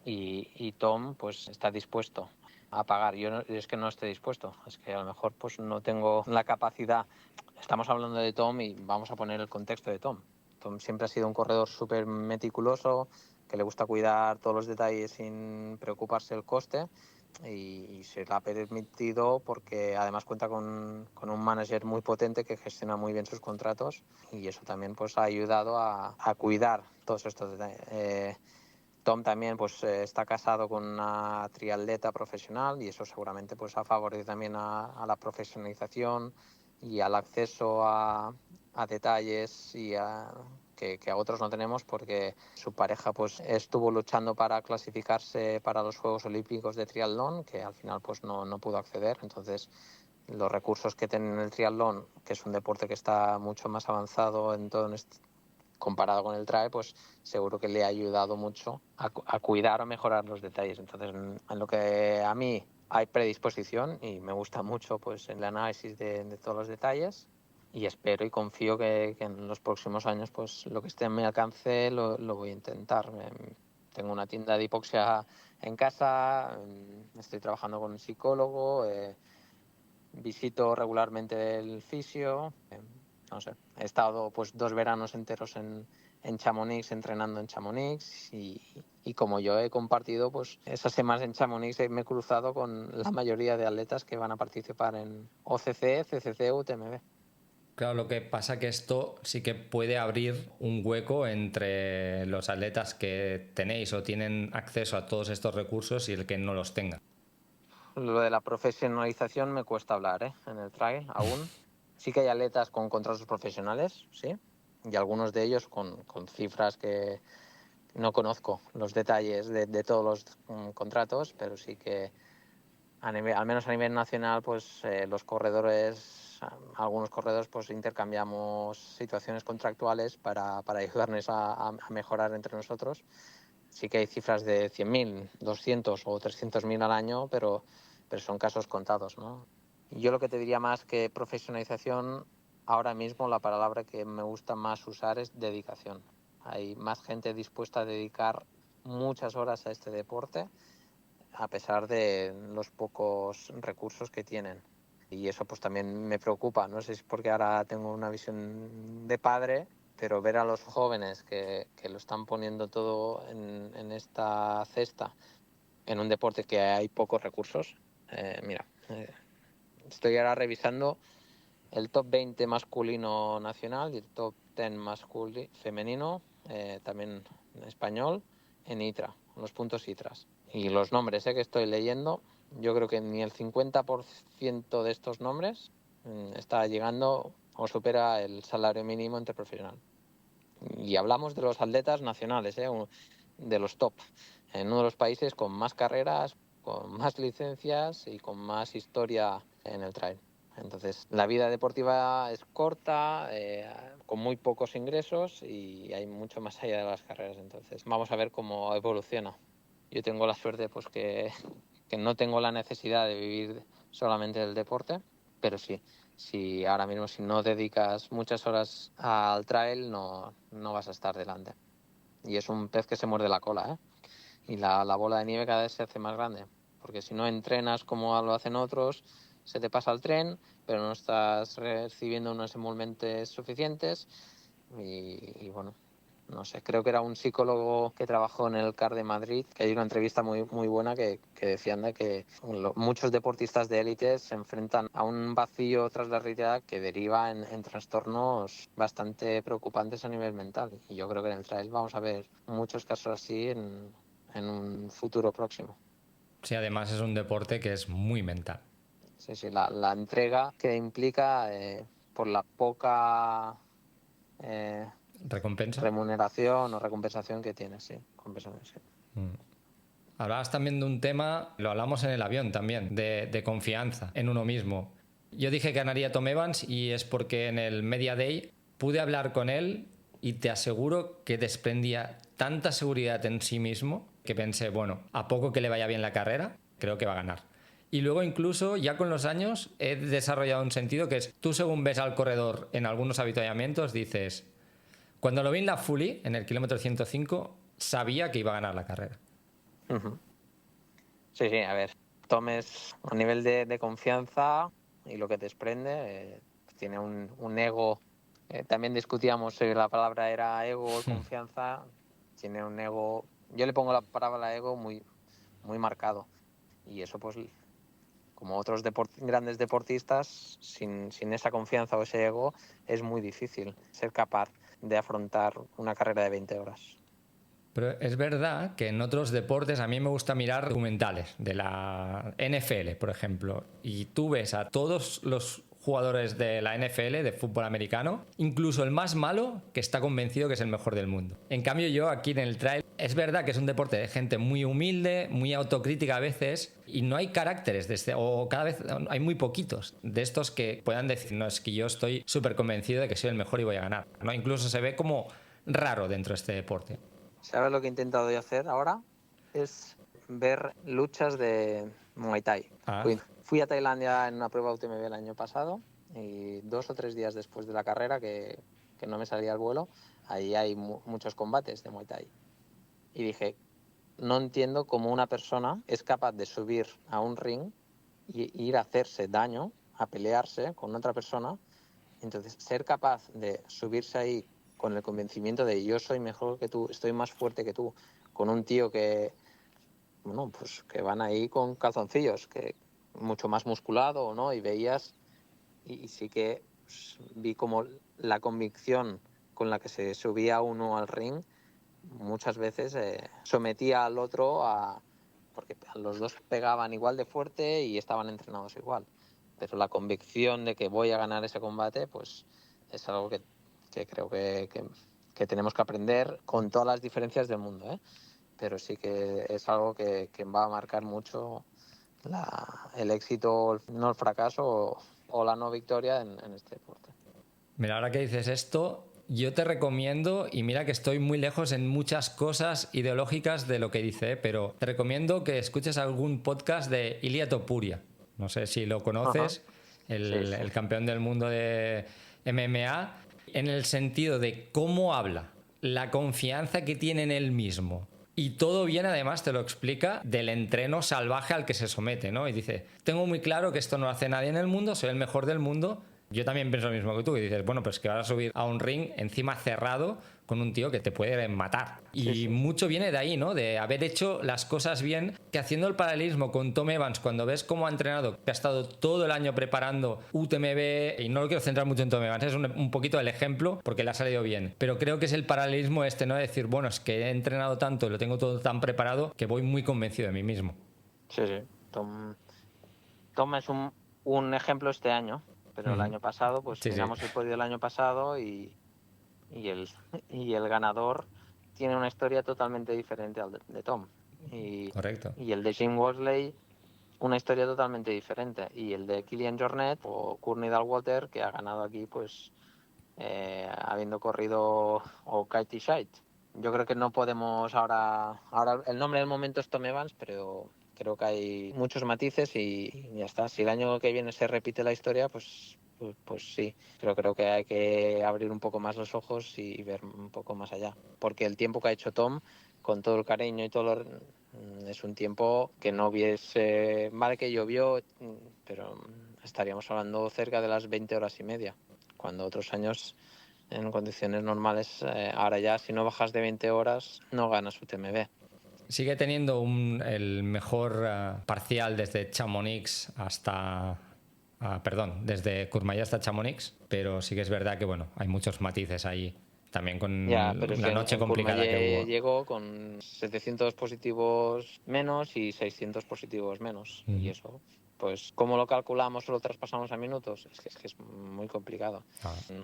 y Tom pues está dispuesto a pagar. Yo es que no estoy dispuesto, es que a lo mejor pues no tengo la capacidad. Estamos hablando de Tom y vamos a poner el contexto de Tom. Tom siempre ha sido un corredor súper meticuloso, que le gusta cuidar todos los detalles sin preocuparse del coste. Y se le ha permitido porque además cuenta con un manager muy potente que gestiona muy bien sus contratos y eso también pues ha ayudado a cuidar todos estos detalles. Tom también pues está casado con una triatleta profesional y eso seguramente pues ha favorecido también a la profesionalización y al acceso a detalles y que a otros no tenemos porque su pareja pues estuvo luchando para clasificarse para los Juegos Olímpicos de triatlón, que al final pues no pudo acceder. Entonces los recursos que tienen el triatlón, que es un deporte que está mucho más avanzado en todo comparado con el trail, pues seguro que le ha ayudado mucho a cuidar o mejorar los detalles. Entonces en lo que a mí hay predisposición y me gusta mucho pues el análisis de todos los detalles. Y espero y confío que en los próximos años pues lo que esté en mi alcance lo voy a intentar. Tengo una tienda de hipoxia en casa, estoy trabajando con un psicólogo, visito regularmente el fisio, no sé, he estado pues 2 veranos enteros en Chamonix, entrenando en Chamonix y como yo he compartido pues esas semanas en Chamonix me he cruzado con la mayoría de atletas que van a participar en OCC, CCC, UTMB. Claro, lo que pasa que esto sí que puede abrir un hueco entre los atletas que tenéis o tienen acceso a todos estos recursos y el que no los tenga. Lo de la profesionalización me cuesta hablar, en el trail aún. Sí que hay atletas con contratos profesionales, sí, y algunos de ellos con cifras que no conozco los detalles de todos los contratos, pero sí que al menos a nivel nacional, pues los corredores, algunos corredores, pues intercambiamos situaciones contractuales para ayudarnos a mejorar entre nosotros. Sí que hay cifras de 100.000, 200 o 300.000 al año, pero son casos contados, ¿no? Yo lo que te diría más que profesionalización, ahora mismo la palabra que me gusta más usar es dedicación. Hay más gente dispuesta a dedicar muchas horas a este deporte a pesar de los pocos recursos que tienen. Y eso pues también me preocupa. No sé si es porque ahora tengo una visión de padre, pero ver a los jóvenes que lo están poniendo todo en esta cesta, en un deporte que hay pocos recursos. Estoy ahora revisando el top 20 masculino nacional y el top 10 femenino, también en español, en ITRA, los puntos ITRAS. Y los nombres que estoy leyendo, yo creo que ni el 50% de estos nombres está llegando o supera el salario mínimo interprofesional. Y hablamos de los atletas nacionales, de los top, en uno de los países con más carreras, con más licencias y con más historia en el trail. Entonces, la vida deportiva es corta, con muy pocos ingresos y hay mucho más allá de las carreras. Entonces, vamos a ver cómo evoluciona. Yo tengo la suerte pues que no tengo la necesidad de vivir solamente del deporte, pero sí, si ahora mismo si no dedicas muchas horas al trail no vas a estar delante. Y es un pez que se muerde la cola, ¿eh? Y la bola de nieve cada vez se hace más grande, porque si no entrenas como lo hacen otros, se te pasa el tren, pero no estás recibiendo unos emolumentes suficientes y bueno, no sé, creo que era un psicólogo que trabajó en el CAR de Madrid, que hay una entrevista muy, muy buena que decían de que muchos deportistas de élite se enfrentan a un vacío tras la realidad que deriva en trastornos bastante preocupantes a nivel mental. Y yo creo que en el trail vamos a ver muchos casos así en un futuro próximo. Sí, además es un deporte que es muy mental. Sí, la entrega que implica por la poca ¿Recompensa? remuneración o recompensación que tiene, sí. Compensación, sí. Hablabas también de un tema, lo hablamos en el avión también, de confianza en uno mismo. Yo dije que ganaría Tom Evans y es porque en el Media Day pude hablar con él y te aseguro que desprendía tanta seguridad en sí mismo que pensé, bueno, a poco que le vaya bien la carrera, creo que va a ganar. Y luego incluso ya con los años he desarrollado un sentido que es, tú según ves al corredor en algunos avituallamientos dices, cuando lo vi en la Fully, en el kilómetro 105, sabía que iba a ganar la carrera. Uh-huh. Sí, a ver, Tom es a nivel de confianza y lo que te desprende, tiene un ego, también discutíamos si la palabra era ego o confianza, tiene un ego, yo le pongo la palabra ego muy, muy marcado y eso pues como otros grandes deportistas, sin esa confianza o ese ego es muy difícil ser capaz de afrontar una carrera de 20 horas. Pero es verdad que en otros deportes a mí me gusta mirar documentales de la NFL, por ejemplo, y tú ves a todos los jugadores de la NFL, de fútbol americano, incluso el más malo, que está convencido que es el mejor del mundo. En cambio yo aquí en el trail, es verdad que es un deporte de gente muy humilde, muy autocrítica a veces, y no hay caracteres o cada vez hay muy poquitos de estos que puedan decir, no, es que yo estoy súper convencido de que soy el mejor y voy a ganar, ¿no? Incluso se ve como raro dentro de este deporte. ¿Sabes lo que he intentado yo hacer ahora? Es ver luchas de Muay Thai. Ah. Fui a Tailandia en una prueba UTMB el año pasado y 2 o 3 días después de la carrera, que no me salía el vuelo, ahí hay muchos combates de Muay Thai. Y dije, no entiendo cómo una persona es capaz de subir a un ring y ir a hacerse daño, a pelearse con otra persona. Entonces, ser capaz de subirse ahí con el convencimiento de yo soy mejor que tú, estoy más fuerte que tú, con un tío que, bueno, pues que van ahí con calzoncillos, que mucho más musculado, ¿no? Y veías, y sí que pues, vi como la convicción con la que se subía uno al ring, muchas veces sometía al otro porque los dos pegaban igual de fuerte y estaban entrenados igual. Pero la convicción de que voy a ganar ese combate, pues es algo que creo que tenemos que aprender con todas las diferencias del mundo, ¿eh? Pero sí que es algo que va a marcar mucho el éxito, no el fracaso o la no victoria en este deporte. Mira, ahora que dices esto, yo te recomiendo, y mira que estoy muy lejos en muchas cosas ideológicas de lo que dice, pero te recomiendo que escuches algún podcast de Ilia Topuria. No sé si lo conoces, el campeón del mundo de MMA, en el sentido de cómo habla, la confianza que tiene en él mismo. Y todo bien, además, te lo explica del entreno salvaje al que se somete, ¿no? Y dice, tengo muy claro que esto no lo hace nadie en el mundo, soy el mejor del mundo. Yo también pienso lo mismo que tú, y dices, bueno, pues que vas a subir a un ring encima cerrado con un tío que te puede matar. Y mucho viene de ahí, ¿no? De haber hecho las cosas bien, que haciendo el paralelismo con Tom Evans, cuando ves cómo ha entrenado, que ha estado todo el año preparando UTMB, y no lo quiero centrar mucho en Tom Evans, es un poquito el ejemplo, porque le ha salido bien. Pero creo que es el paralelismo este, ¿no? De decir, bueno, es que he entrenado tanto y lo tengo todo tan preparado que voy muy convencido de mí mismo. Sí. Tom es un ejemplo este año, pero el año pasado, pues miramos el podio del año pasado y el ganador tiene una historia totalmente diferente al de Tom. Correcto. Y el de Jim Worsley, una historia totalmente diferente. Y el de Kilian Jornet o Courtney Dauwalter, que ha ganado aquí, pues, habiendo corrido, o Katie Scheidt. Yo creo que no podemos ahora el nombre del momento es Tom Evans, pero creo que hay muchos matices y ya está. Si el año que viene se repite la historia, pues sí. Pero creo que hay que abrir un poco más los ojos y ver un poco más allá. Porque el tiempo que ha hecho Tom, con todo el cariño y todo es un tiempo que no hubiese... Vale que llovió, pero estaríamos hablando cerca de las 20 horas y media, cuando otros años en condiciones normales, ahora ya si no bajas de 20 horas no ganas UTMB. Sigue teniendo el mejor parcial desde Chamonix hasta... perdón, desde Courmayeur hasta Chamonix, pero sí que es verdad que bueno, hay muchos matices ahí, también con Pero la noche complicada que hubo. Llegó con 700 positivos menos y 600 positivos menos. Y eso, pues, ¿cómo lo calculamos o lo traspasamos a minutos? Es que es muy complicado.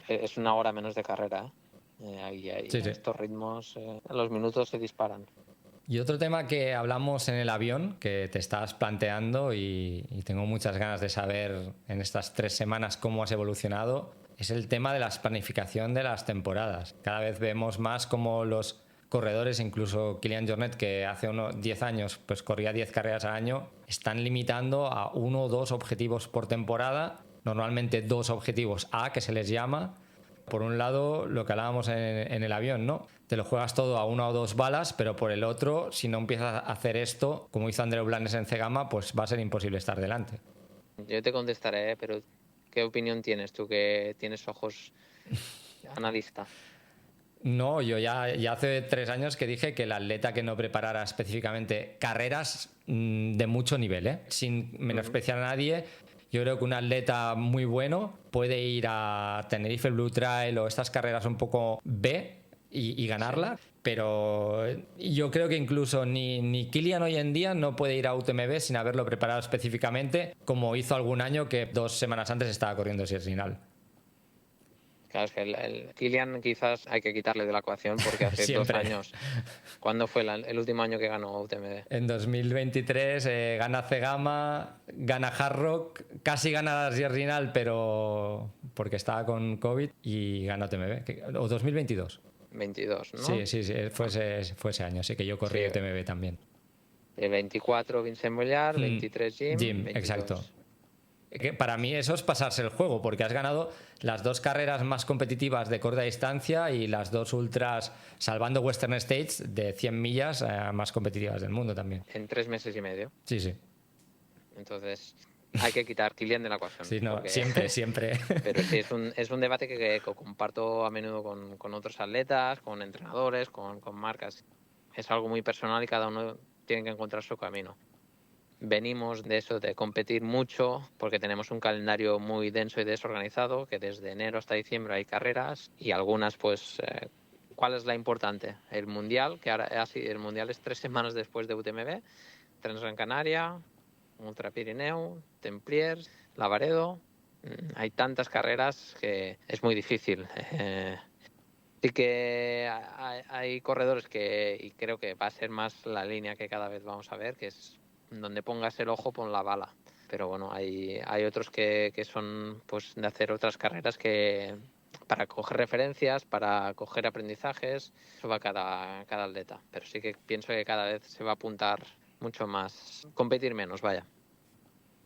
Es una hora menos de carrera, ¿eh? Sí. Estos ritmos, los minutos se disparan. Y otro tema que hablamos en el avión, que te estabas planteando y tengo muchas ganas de saber en estas 3 semanas cómo has evolucionado, es el tema de la planificación de las temporadas. Cada vez vemos más como los corredores, incluso Kilian Jornet, que hace unos 10 años pues corría 10 carreras al año, están limitando a 1 o 2 objetivos por temporada, normalmente 2 objetivos A, que se les llama. Por un lado, lo que hablábamos en el avión, ¿no? Te lo juegas todo a 1 o 2 balas, pero por el otro, si no empiezas a hacer esto, como hizo Andreu Blanes en Cegama, pues va a ser imposible estar delante. Yo te contestaré, pero ¿qué opinión tienes tú, que tienes ojos analista? No, yo ya hace 3 años que dije que el atleta que no preparara específicamente carreras de mucho nivel, sin menospreciar a nadie, yo creo que un atleta muy bueno puede ir a Tenerife Blue Trail o estas carreras un poco B y ganarla, sí. Pero yo creo que incluso ni Kilian hoy en día no puede ir a UTMB sin haberlo preparado específicamente, como hizo algún año que 2 semanas antes estaba corriendo Sierrinal. Claro, es que el Kilian quizás hay que quitarle de la ecuación porque hace 2 años. ¿Cuándo fue el último año que ganó UTMB? En 2023 gana Cegama, gana Hard Rock, casi gana la Sierrinal, pero porque estaba con COVID, y gana UTMB. ¿O 2022? 22, ¿no? Sí, fue ese año, sí, que yo corrí UTMB también. El 24 Vincent Bollard, 23 Jim, 22. Exacto. Que para mí eso es pasarse el juego, porque has ganado las 2 carreras más competitivas de corta distancia y las 2 ultras, salvando Western States, de 100 millas más competitivas del mundo también. En 3 meses y medio. Sí. Entonces hay que quitar Kilian de la ecuación. Sí, no, porque... siempre. Pero sí, es un debate que comparto a menudo con otros atletas, con entrenadores, con marcas. Es algo muy personal y cada uno tiene que encontrar su camino. Venimos de eso, de competir mucho, porque tenemos un calendario muy denso y desorganizado, que desde enero hasta diciembre hay carreras y algunas, pues, ¿cuál es la importante? El Mundial, que ahora el Mundial es 3 semanas después de UTMB, Transgran Canaria, Ultra Pirineu, Templiers, Lavaredo. Hay tantas carreras que es muy difícil. Sí que hay corredores y creo que va a ser más la línea que cada vez vamos a ver, que es donde pongas el ojo, pon la bala. Pero bueno, hay otros que son, pues, de hacer otras carreras que para coger referencias, para coger aprendizajes, eso va cada atleta. Pero sí que pienso que cada vez se va a apuntar mucho más, competir menos, vaya.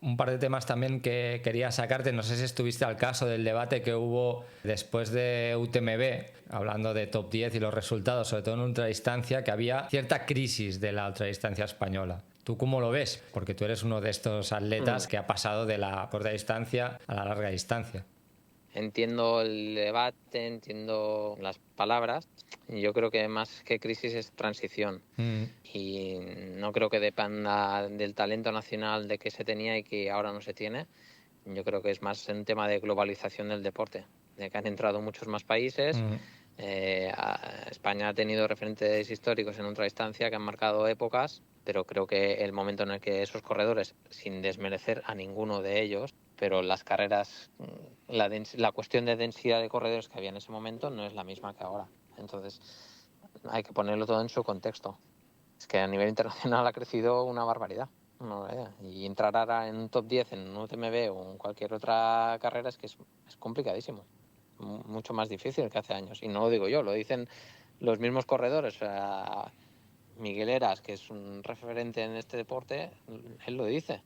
Un par de temas también que quería sacarte, no sé si estuviste al caso del debate que hubo después de UTMB, hablando de top 10 y los resultados, sobre todo en ultradistancia, que había cierta crisis de la ultradistancia española. ¿Tú cómo lo ves? Porque tú eres uno de estos atletas que ha pasado de la corta distancia a la larga distancia. Entiendo el debate, entiendo las palabras. Yo creo que más que crisis es transición. Y no creo que dependa del talento nacional de que se tenía y que ahora no se tiene. Yo creo que es más un tema de globalización del deporte, de que han entrado muchos más países. España ha tenido referentes históricos en ultradistancia que han marcado épocas, pero creo que el momento en el que esos corredores, sin desmerecer a ninguno de ellos, pero las carreras, la cuestión de densidad de corredores que había en ese momento no es la misma que ahora. Entonces hay que ponerlo todo en su contexto. Es que a nivel internacional ha crecido una barbaridad. Y entrar ahora en un top 10 en un UTMB o en cualquier otra carrera es que es complicadísimo. Mucho más difícil que hace años. Y no lo digo yo, lo dicen los mismos corredores. Miguel Eras, que es un referente en este deporte, él lo dice,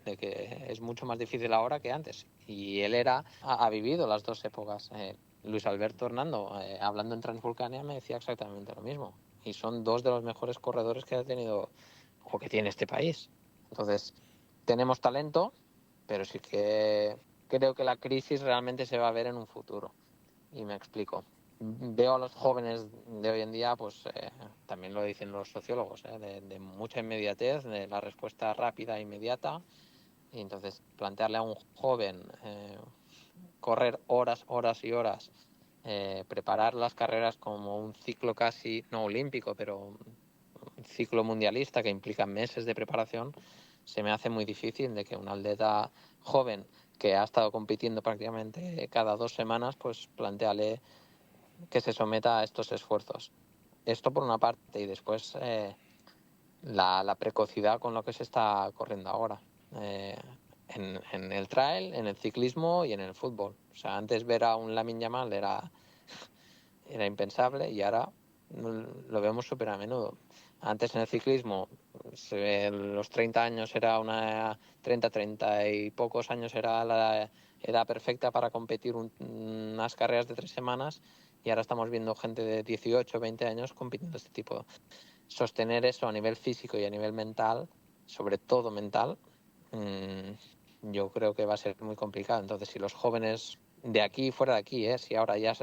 de que es mucho más difícil ahora que antes. Y él ha vivido las 2 épocas. Luis Alberto Hernando, hablando en Transvulcania, me decía exactamente lo mismo. Y son 2 de los mejores corredores que ha tenido o que tiene este país. Entonces, tenemos talento, pero sí que creo que la crisis realmente se va a ver en un futuro. Y me explico. Veo a los jóvenes de hoy en día, pues también lo dicen los sociólogos, de mucha inmediatez, de la respuesta rápida e inmediata. Y entonces, plantearle a un joven correr horas, horas y horas, preparar las carreras como un ciclo casi, no olímpico, pero un ciclo mundialista que implica meses de preparación, se me hace muy difícil de que un atleta joven que ha estado compitiendo prácticamente cada 2 semanas, pues planteale que se someta a estos esfuerzos. Esto por una parte, y después la precocidad con lo que se está corriendo ahora. En el trail, en el ciclismo y en el fútbol. O sea, antes ver a un Lamine Yamal era impensable y ahora lo vemos súper a menudo. Antes en el ciclismo, los 30 años era 30 y pocos años era la edad perfecta para competir unas carreras de 3 semanas, y ahora estamos viendo gente de 18, 20 años compitiendo este tipo. Sostener eso a nivel físico y a nivel mental, sobre todo mental, yo creo que va a ser muy complicado. Entonces, si los jóvenes de aquí, fuera de aquí, si ahora ya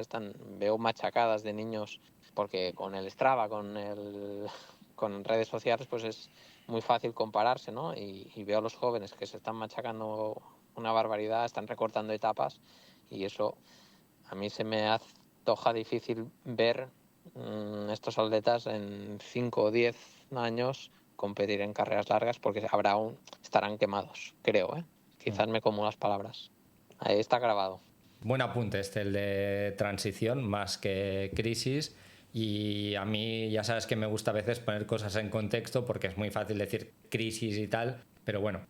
veo machacadas de niños, porque con el Strava, con redes sociales, pues es muy fácil compararse, ¿no? Y veo a los jóvenes que se están machacando una barbaridad, están recortando etapas, y eso a mí se me antoja difícil ver estos atletas en 5 o 10 años competir en carreras largas, porque estarán quemados, creo, Quizás me como las palabras. Ahí está grabado. Buen apunte el de transición más que crisis. Y a mí ya sabes que me gusta a veces poner cosas en contexto, porque es muy fácil decir crisis y tal, pero bueno,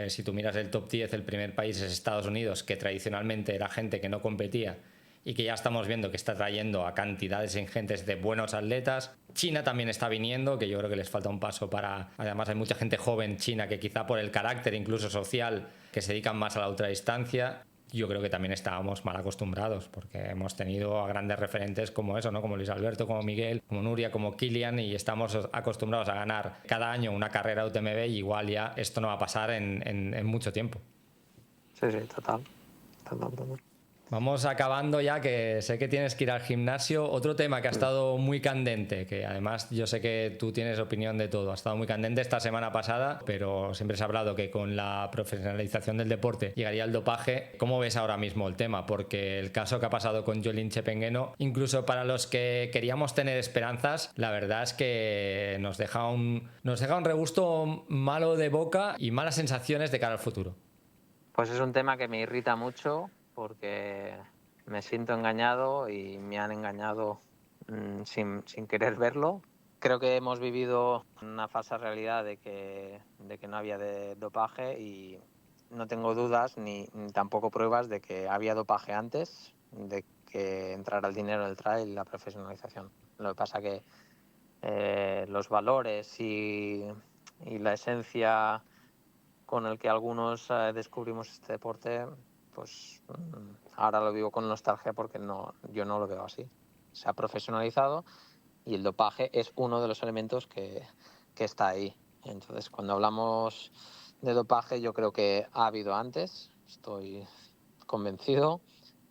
si tú miras el top 10, el primer país es Estados Unidos, que tradicionalmente era gente que no competía y que ya estamos viendo que está trayendo a cantidades ingentes de buenos atletas. China también está viniendo, que yo creo que les falta un paso para... Además hay mucha gente joven china que quizá por el carácter incluso social que se dedican más a la ultradistancia. Yo creo que también estábamos mal acostumbrados, porque hemos tenido a grandes referentes como eso, ¿no? Como Luis Alberto, como Miguel, como Nuria, como Kilian, y estamos acostumbrados a ganar cada año una carrera UTMB, y igual ya esto no va a pasar en mucho tiempo. Sí, total. Vamos acabando ya, que sé que tienes que ir al gimnasio. Otro tema que ha estado muy candente, que además yo sé que tú tienes opinión de todo, ha estado muy candente esta semana pasada, pero siempre se ha hablado que con la profesionalización del deporte llegaría el dopaje. ¿Cómo ves ahora mismo el tema? Porque el caso que ha pasado con Jolín Chepengueno, incluso para los que queríamos tener esperanzas, la verdad es que nos deja un regusto malo de boca y malas sensaciones de cara al futuro. Pues es un tema que me irrita mucho, porque me siento engañado y me han engañado sin querer verlo. Creo que hemos vivido una falsa realidad de que no había dopaje, y no tengo dudas ni tampoco pruebas de que había dopaje antes de que entrara el dinero en el trail y la profesionalización. Lo que pasa que los valores y la esencia con el que algunos descubrimos este deporte, pues ahora lo vivo con nostalgia, porque yo no lo veo así. Se ha profesionalizado y el dopaje es uno de los elementos que está ahí. Entonces, cuando hablamos de dopaje, yo creo que ha habido antes, estoy convencido,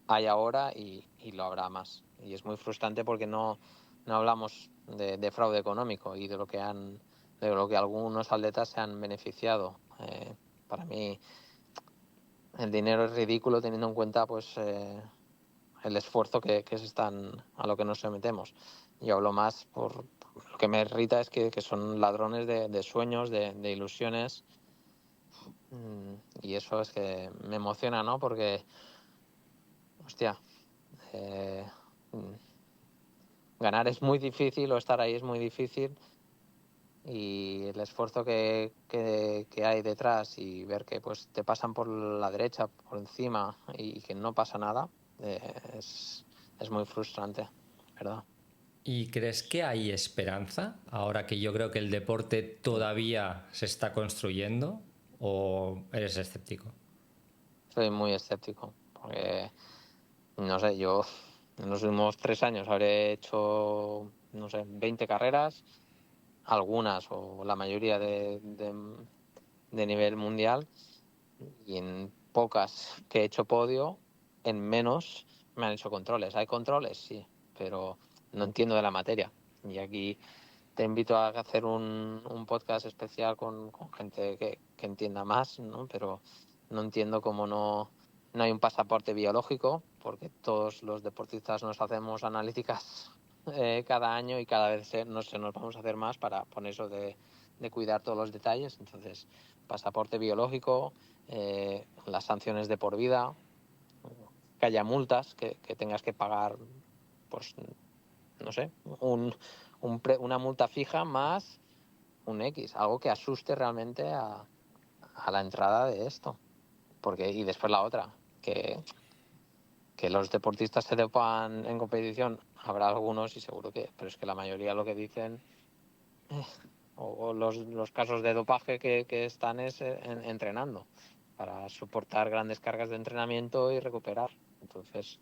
hay ahora y lo habrá más. Y es muy frustrante porque no hablamos de fraude económico y de lo que algunos atletas se han beneficiado. Para mí el dinero es ridículo, teniendo en cuenta pues el esfuerzo a lo que nos sometemos. Yo hablo más por lo que me irrita, es que son ladrones de sueños, de ilusiones, y eso es que me emociona, ¿no? Porque hostia, ganar es muy difícil, o estar ahí es muy difícil, y el esfuerzo que hay detrás, y ver que pues te pasan por la derecha, por encima, y que no pasa nada, es muy frustrante, ¿verdad? ¿Y crees que hay esperanza ahora que yo creo que el deporte todavía se está construyendo, o eres escéptico? Soy muy escéptico, porque no sé, yo en los últimos 3 años habré hecho, no sé, 20 carreras. algunas o la mayoría de nivel mundial, y en pocas que he hecho podio, en menos me han hecho controles. ¿Hay controles? Sí, pero no entiendo de la materia. Y aquí te invito a hacer un podcast especial con gente que entienda más, ¿no? Pero no entiendo cómo no hay un pasaporte biológico, porque todos los deportistas nos hacemos analíticas cada año y cada vez nos vamos a hacer más por eso de cuidar todos los detalles. Entonces, pasaporte biológico, las sanciones de por vida, que haya multas, que tengas que pagar, pues, no sé, una multa fija más un X, algo que asuste realmente a la entrada de esto. Y después la otra, que los deportistas se dopan en competición, habrá algunos y seguro pero es que la mayoría lo que dicen, o los casos de dopaje que están es entrenando para soportar grandes cargas de entrenamiento y recuperar. Entonces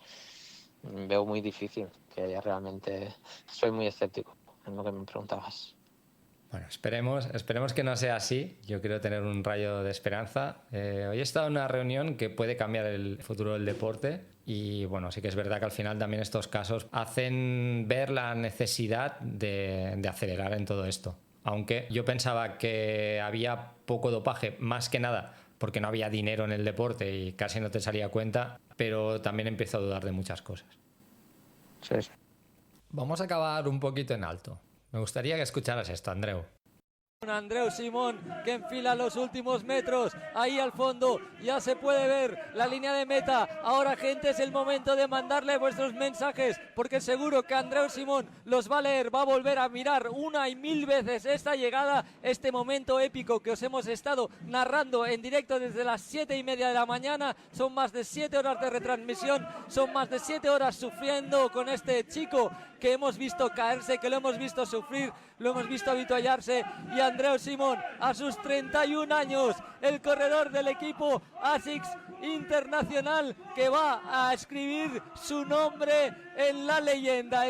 veo muy difícil que haya realmente. Soy muy escéptico en lo que me preguntabas. Bueno, esperemos que no sea así. Yo quiero tener un rayo de esperanza. Hoy he estado en una reunión que puede cambiar el futuro del deporte y bueno, sí que es verdad que al final también estos casos hacen ver la necesidad de acelerar en todo esto. Aunque yo pensaba que había poco dopaje, más que nada porque no había dinero en el deporte y casi no te salía cuenta, pero también empiezo a dudar de muchas cosas. Sí. Vamos a acabar un poquito en alto. Me gustaría que escucharas esto, Andreu. Andreu Simón, que enfila los últimos metros, ahí al fondo ya se puede ver la línea de meta. Ahora, gente, es el momento de mandarle vuestros mensajes, porque seguro que Andreu Simón los va a leer, va a volver a mirar una y mil veces esta llegada, este momento épico que os hemos estado narrando en directo desde las 7:30 de la mañana. Son más de 7 horas de retransmisión, son más de 7 horas sufriendo con este chico que hemos visto caerse, que lo hemos visto sufrir, lo hemos visto avituallarse. Y Andreu Simón, a sus 31 años, el corredor del equipo ASICS Internacional, que va a escribir su nombre en la leyenda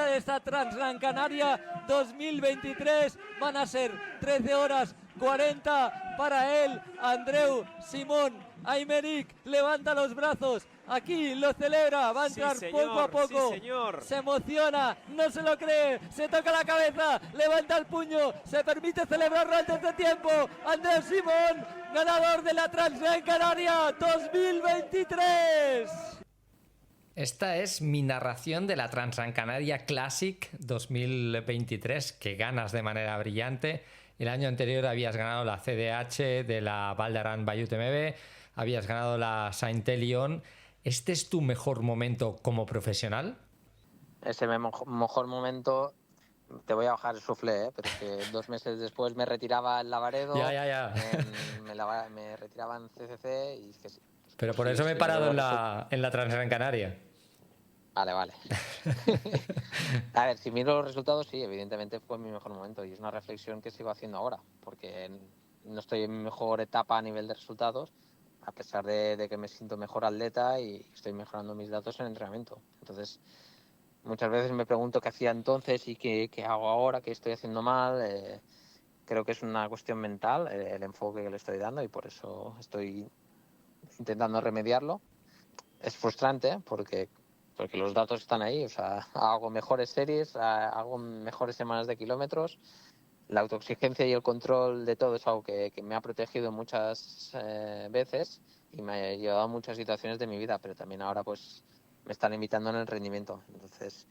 de esta Transgran Canaria 2023. Van a ser 13 horas 40 para él, Andreu Simón. Aymeric levanta los brazos, aquí lo celebra, va a entrar poco a poco, se emociona, no se lo cree, se toca la cabeza, levanta el puño, se permite celebrarlo antes de tiempo. Andreu Simón, ganador de la Transgran Canaria 2023. Esta es mi narración de la Transgran Canaria Classic 2023, que ganas de manera brillante. El año anterior habías ganado la CDH de la Val d'Aran by UTMB, habías ganado la Saint-Élion. ¿Este es tu mejor momento como profesional? Ese mejor momento, te voy a bajar el soufflé, pero es que 2 meses después me retiraba en Lavaredo, Ya. me retiraba en CCC y es que sí. Pero por eso me he parado en la Transgran Canaria. Vale. A ver, si miro los resultados, sí, evidentemente fue mi mejor momento y es una reflexión que sigo haciendo ahora, porque no estoy en mi mejor etapa a nivel de resultados, a pesar de que me siento mejor atleta y estoy mejorando mis datos en entrenamiento. Entonces, muchas veces me pregunto qué hacía entonces y qué hago ahora, qué estoy haciendo mal. Creo que es una cuestión mental, el enfoque que le estoy dando, y por eso estoy intentando remediarlo. Es frustrante porque los datos están ahí, o sea, hago mejores series, hago mejores semanas de kilómetros. La autoexigencia y el control de todo es algo que me ha protegido muchas veces y me ha llevado a muchas situaciones de mi vida, pero también ahora pues me están limitando en el rendimiento. Entonces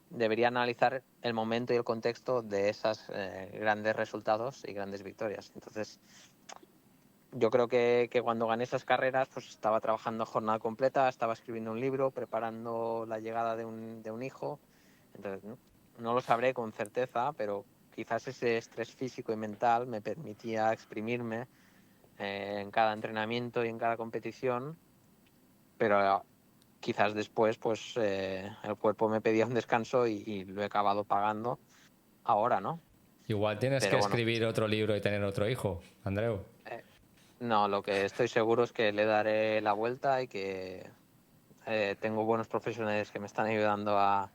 debería analizar el momento y el contexto de esos grandes resultados y grandes victorias. Entonces yo creo que cuando gané esas carreras pues estaba trabajando jornada completa, estaba escribiendo un libro, preparando la llegada de un hijo. Entonces no lo sabré con certeza, pero quizás ese estrés físico y mental me permitía exprimirme en cada entrenamiento y en cada competición, pero quizás después pues el cuerpo me pedía un descanso y lo he acabado pagando ahora, ¿no? Igual tienes que escribir otro libro y tener otro hijo, Andreu. No, lo que estoy seguro es que le daré la vuelta y que tengo buenos profesionales que me están ayudando a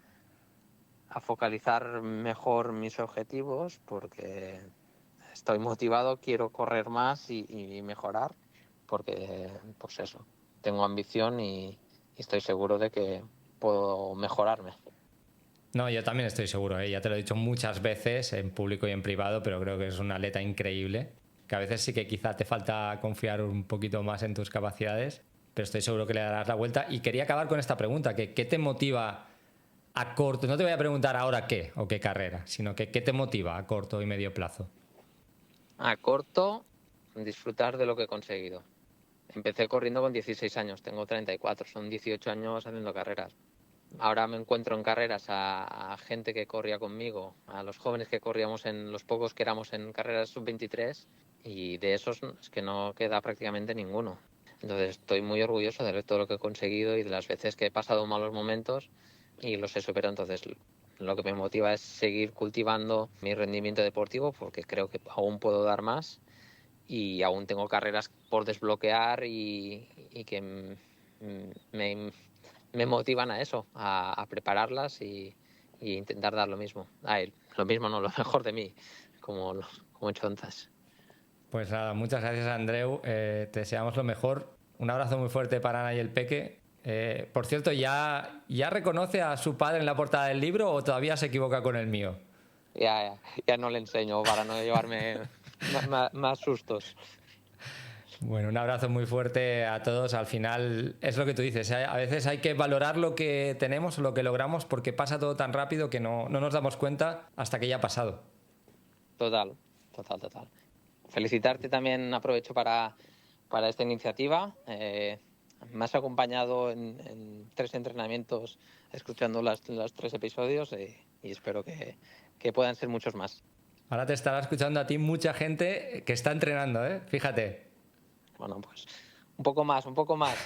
focalizar mejor mis objetivos, porque estoy motivado, quiero correr más y mejorar, porque pues eso, tengo ambición y estoy seguro de que puedo mejorarme. No, yo también estoy seguro, ya te lo he dicho muchas veces en público y en privado, pero creo que es un atleta increíble, que a veces sí que quizá te falta confiar un poquito más en tus capacidades, pero estoy seguro que le darás la vuelta. Y quería acabar con esta pregunta, ¿qué te motiva a corto? No te voy a preguntar ahora qué o qué carrera, sino que ¿qué te motiva a corto y medio plazo? A corto, disfrutar de lo que he conseguido. Empecé corriendo con 16 años, tengo 34, son 18 años haciendo carreras. Ahora me encuentro en carreras a gente que corría conmigo, a los jóvenes que corríamos, en los pocos que éramos en carreras sub-23, y de esos es que no queda prácticamente ninguno. Entonces estoy muy orgulloso de todo lo que he conseguido y de las veces que he pasado malos momentos y los he superado. Entonces lo que me motiva es seguir cultivando mi rendimiento deportivo, porque creo que aún puedo dar más y aún tengo carreras por desbloquear y que me motivan a eso, a prepararlas y intentar dar lo mismo. Lo mismo no, lo mejor de mí, como he hecho antes. Pues nada, muchas gracias, Andreu. Te deseamos lo mejor. Un abrazo muy fuerte para Ana y el Peque. Por cierto, ¿ya reconoce a su padre en la portada del libro o todavía se equivoca con el mío? Ya no le enseño para no llevarme más sustos. Bueno, un abrazo muy fuerte a todos. Al final es lo que tú dices, a veces hay que valorar lo que tenemos, lo que logramos, porque pasa todo tan rápido que no nos damos cuenta hasta que ya ha pasado. Total. Felicitarte también, aprovecho para esta iniciativa. Me has acompañado en 3 entrenamientos escuchando los 3 episodios y espero que puedan ser muchos más. Ahora te estará escuchando a ti mucha gente que está entrenando, fíjate. Bueno, pues un poco más.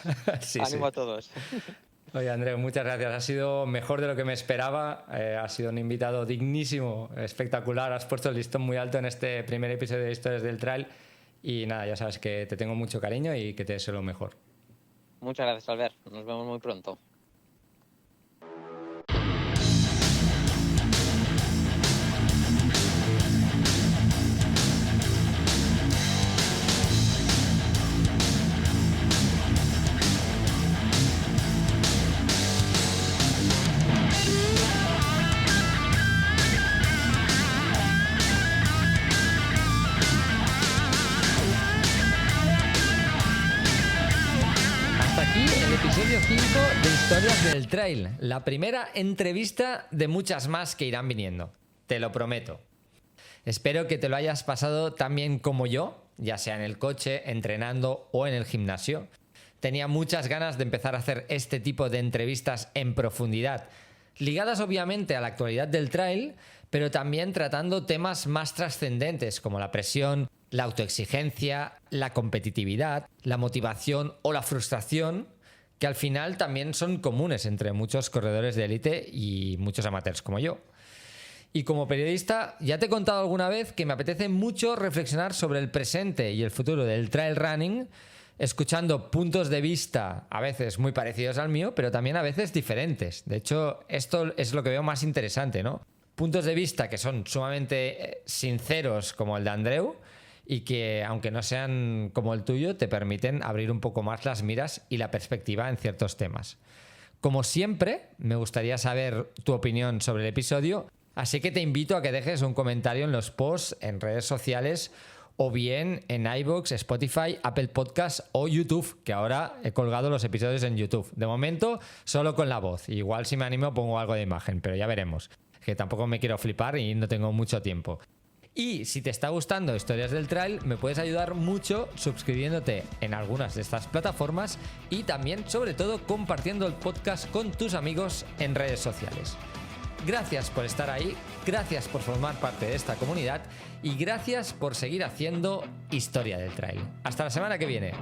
Sí, ánimo a todos. Oye, Andreu, muchas gracias. Ha sido mejor de lo que me esperaba. Has sido un invitado dignísimo, espectacular. Has puesto el listón muy alto en este primer episodio de Historias del Trail. Y nada, ya sabes que te tengo mucho cariño y que te deseo lo mejor. Muchas gracias, Albert. Nos vemos muy pronto. Episodio 5 de Historias del Trail. La primera entrevista de muchas más que irán viniendo. Te lo prometo. Espero que te lo hayas pasado tan bien como yo, ya sea en el coche, entrenando o en el gimnasio. Tenía muchas ganas de empezar a hacer este tipo de entrevistas en profundidad, ligadas obviamente a la actualidad del trail, pero también tratando temas más trascendentes como la presión, la autoexigencia, la competitividad, la motivación o la frustración, que al final también son comunes entre muchos corredores de élite y muchos amateurs como yo. Y como periodista ya te he contado alguna vez que me apetece mucho reflexionar sobre el presente y el futuro del trail running, escuchando puntos de vista a veces muy parecidos al mío, pero también a veces diferentes. De hecho, esto es lo que veo más interesante, ¿no? Puntos de vista que son sumamente sinceros, como el de Andreu, y que, aunque no sean como el tuyo, te permiten abrir un poco más las miras y la perspectiva en ciertos temas. Como siempre, me gustaría saber tu opinión sobre el episodio, así que te invito a que dejes un comentario en los posts, en redes sociales o bien en iVoox, Spotify, Apple Podcasts o YouTube, que ahora he colgado los episodios en YouTube. De momento, solo con la voz. Igual si me animo pongo algo de imagen, pero ya veremos. Que tampoco me quiero flipar y no tengo mucho tiempo. Y si te está gustando Historias del Trail, me puedes ayudar mucho suscribiéndote en algunas de estas plataformas y también, sobre todo, compartiendo el podcast con tus amigos en redes sociales. Gracias por estar ahí, gracias por formar parte de esta comunidad y gracias por seguir haciendo Historia del Trail. Hasta la semana que viene.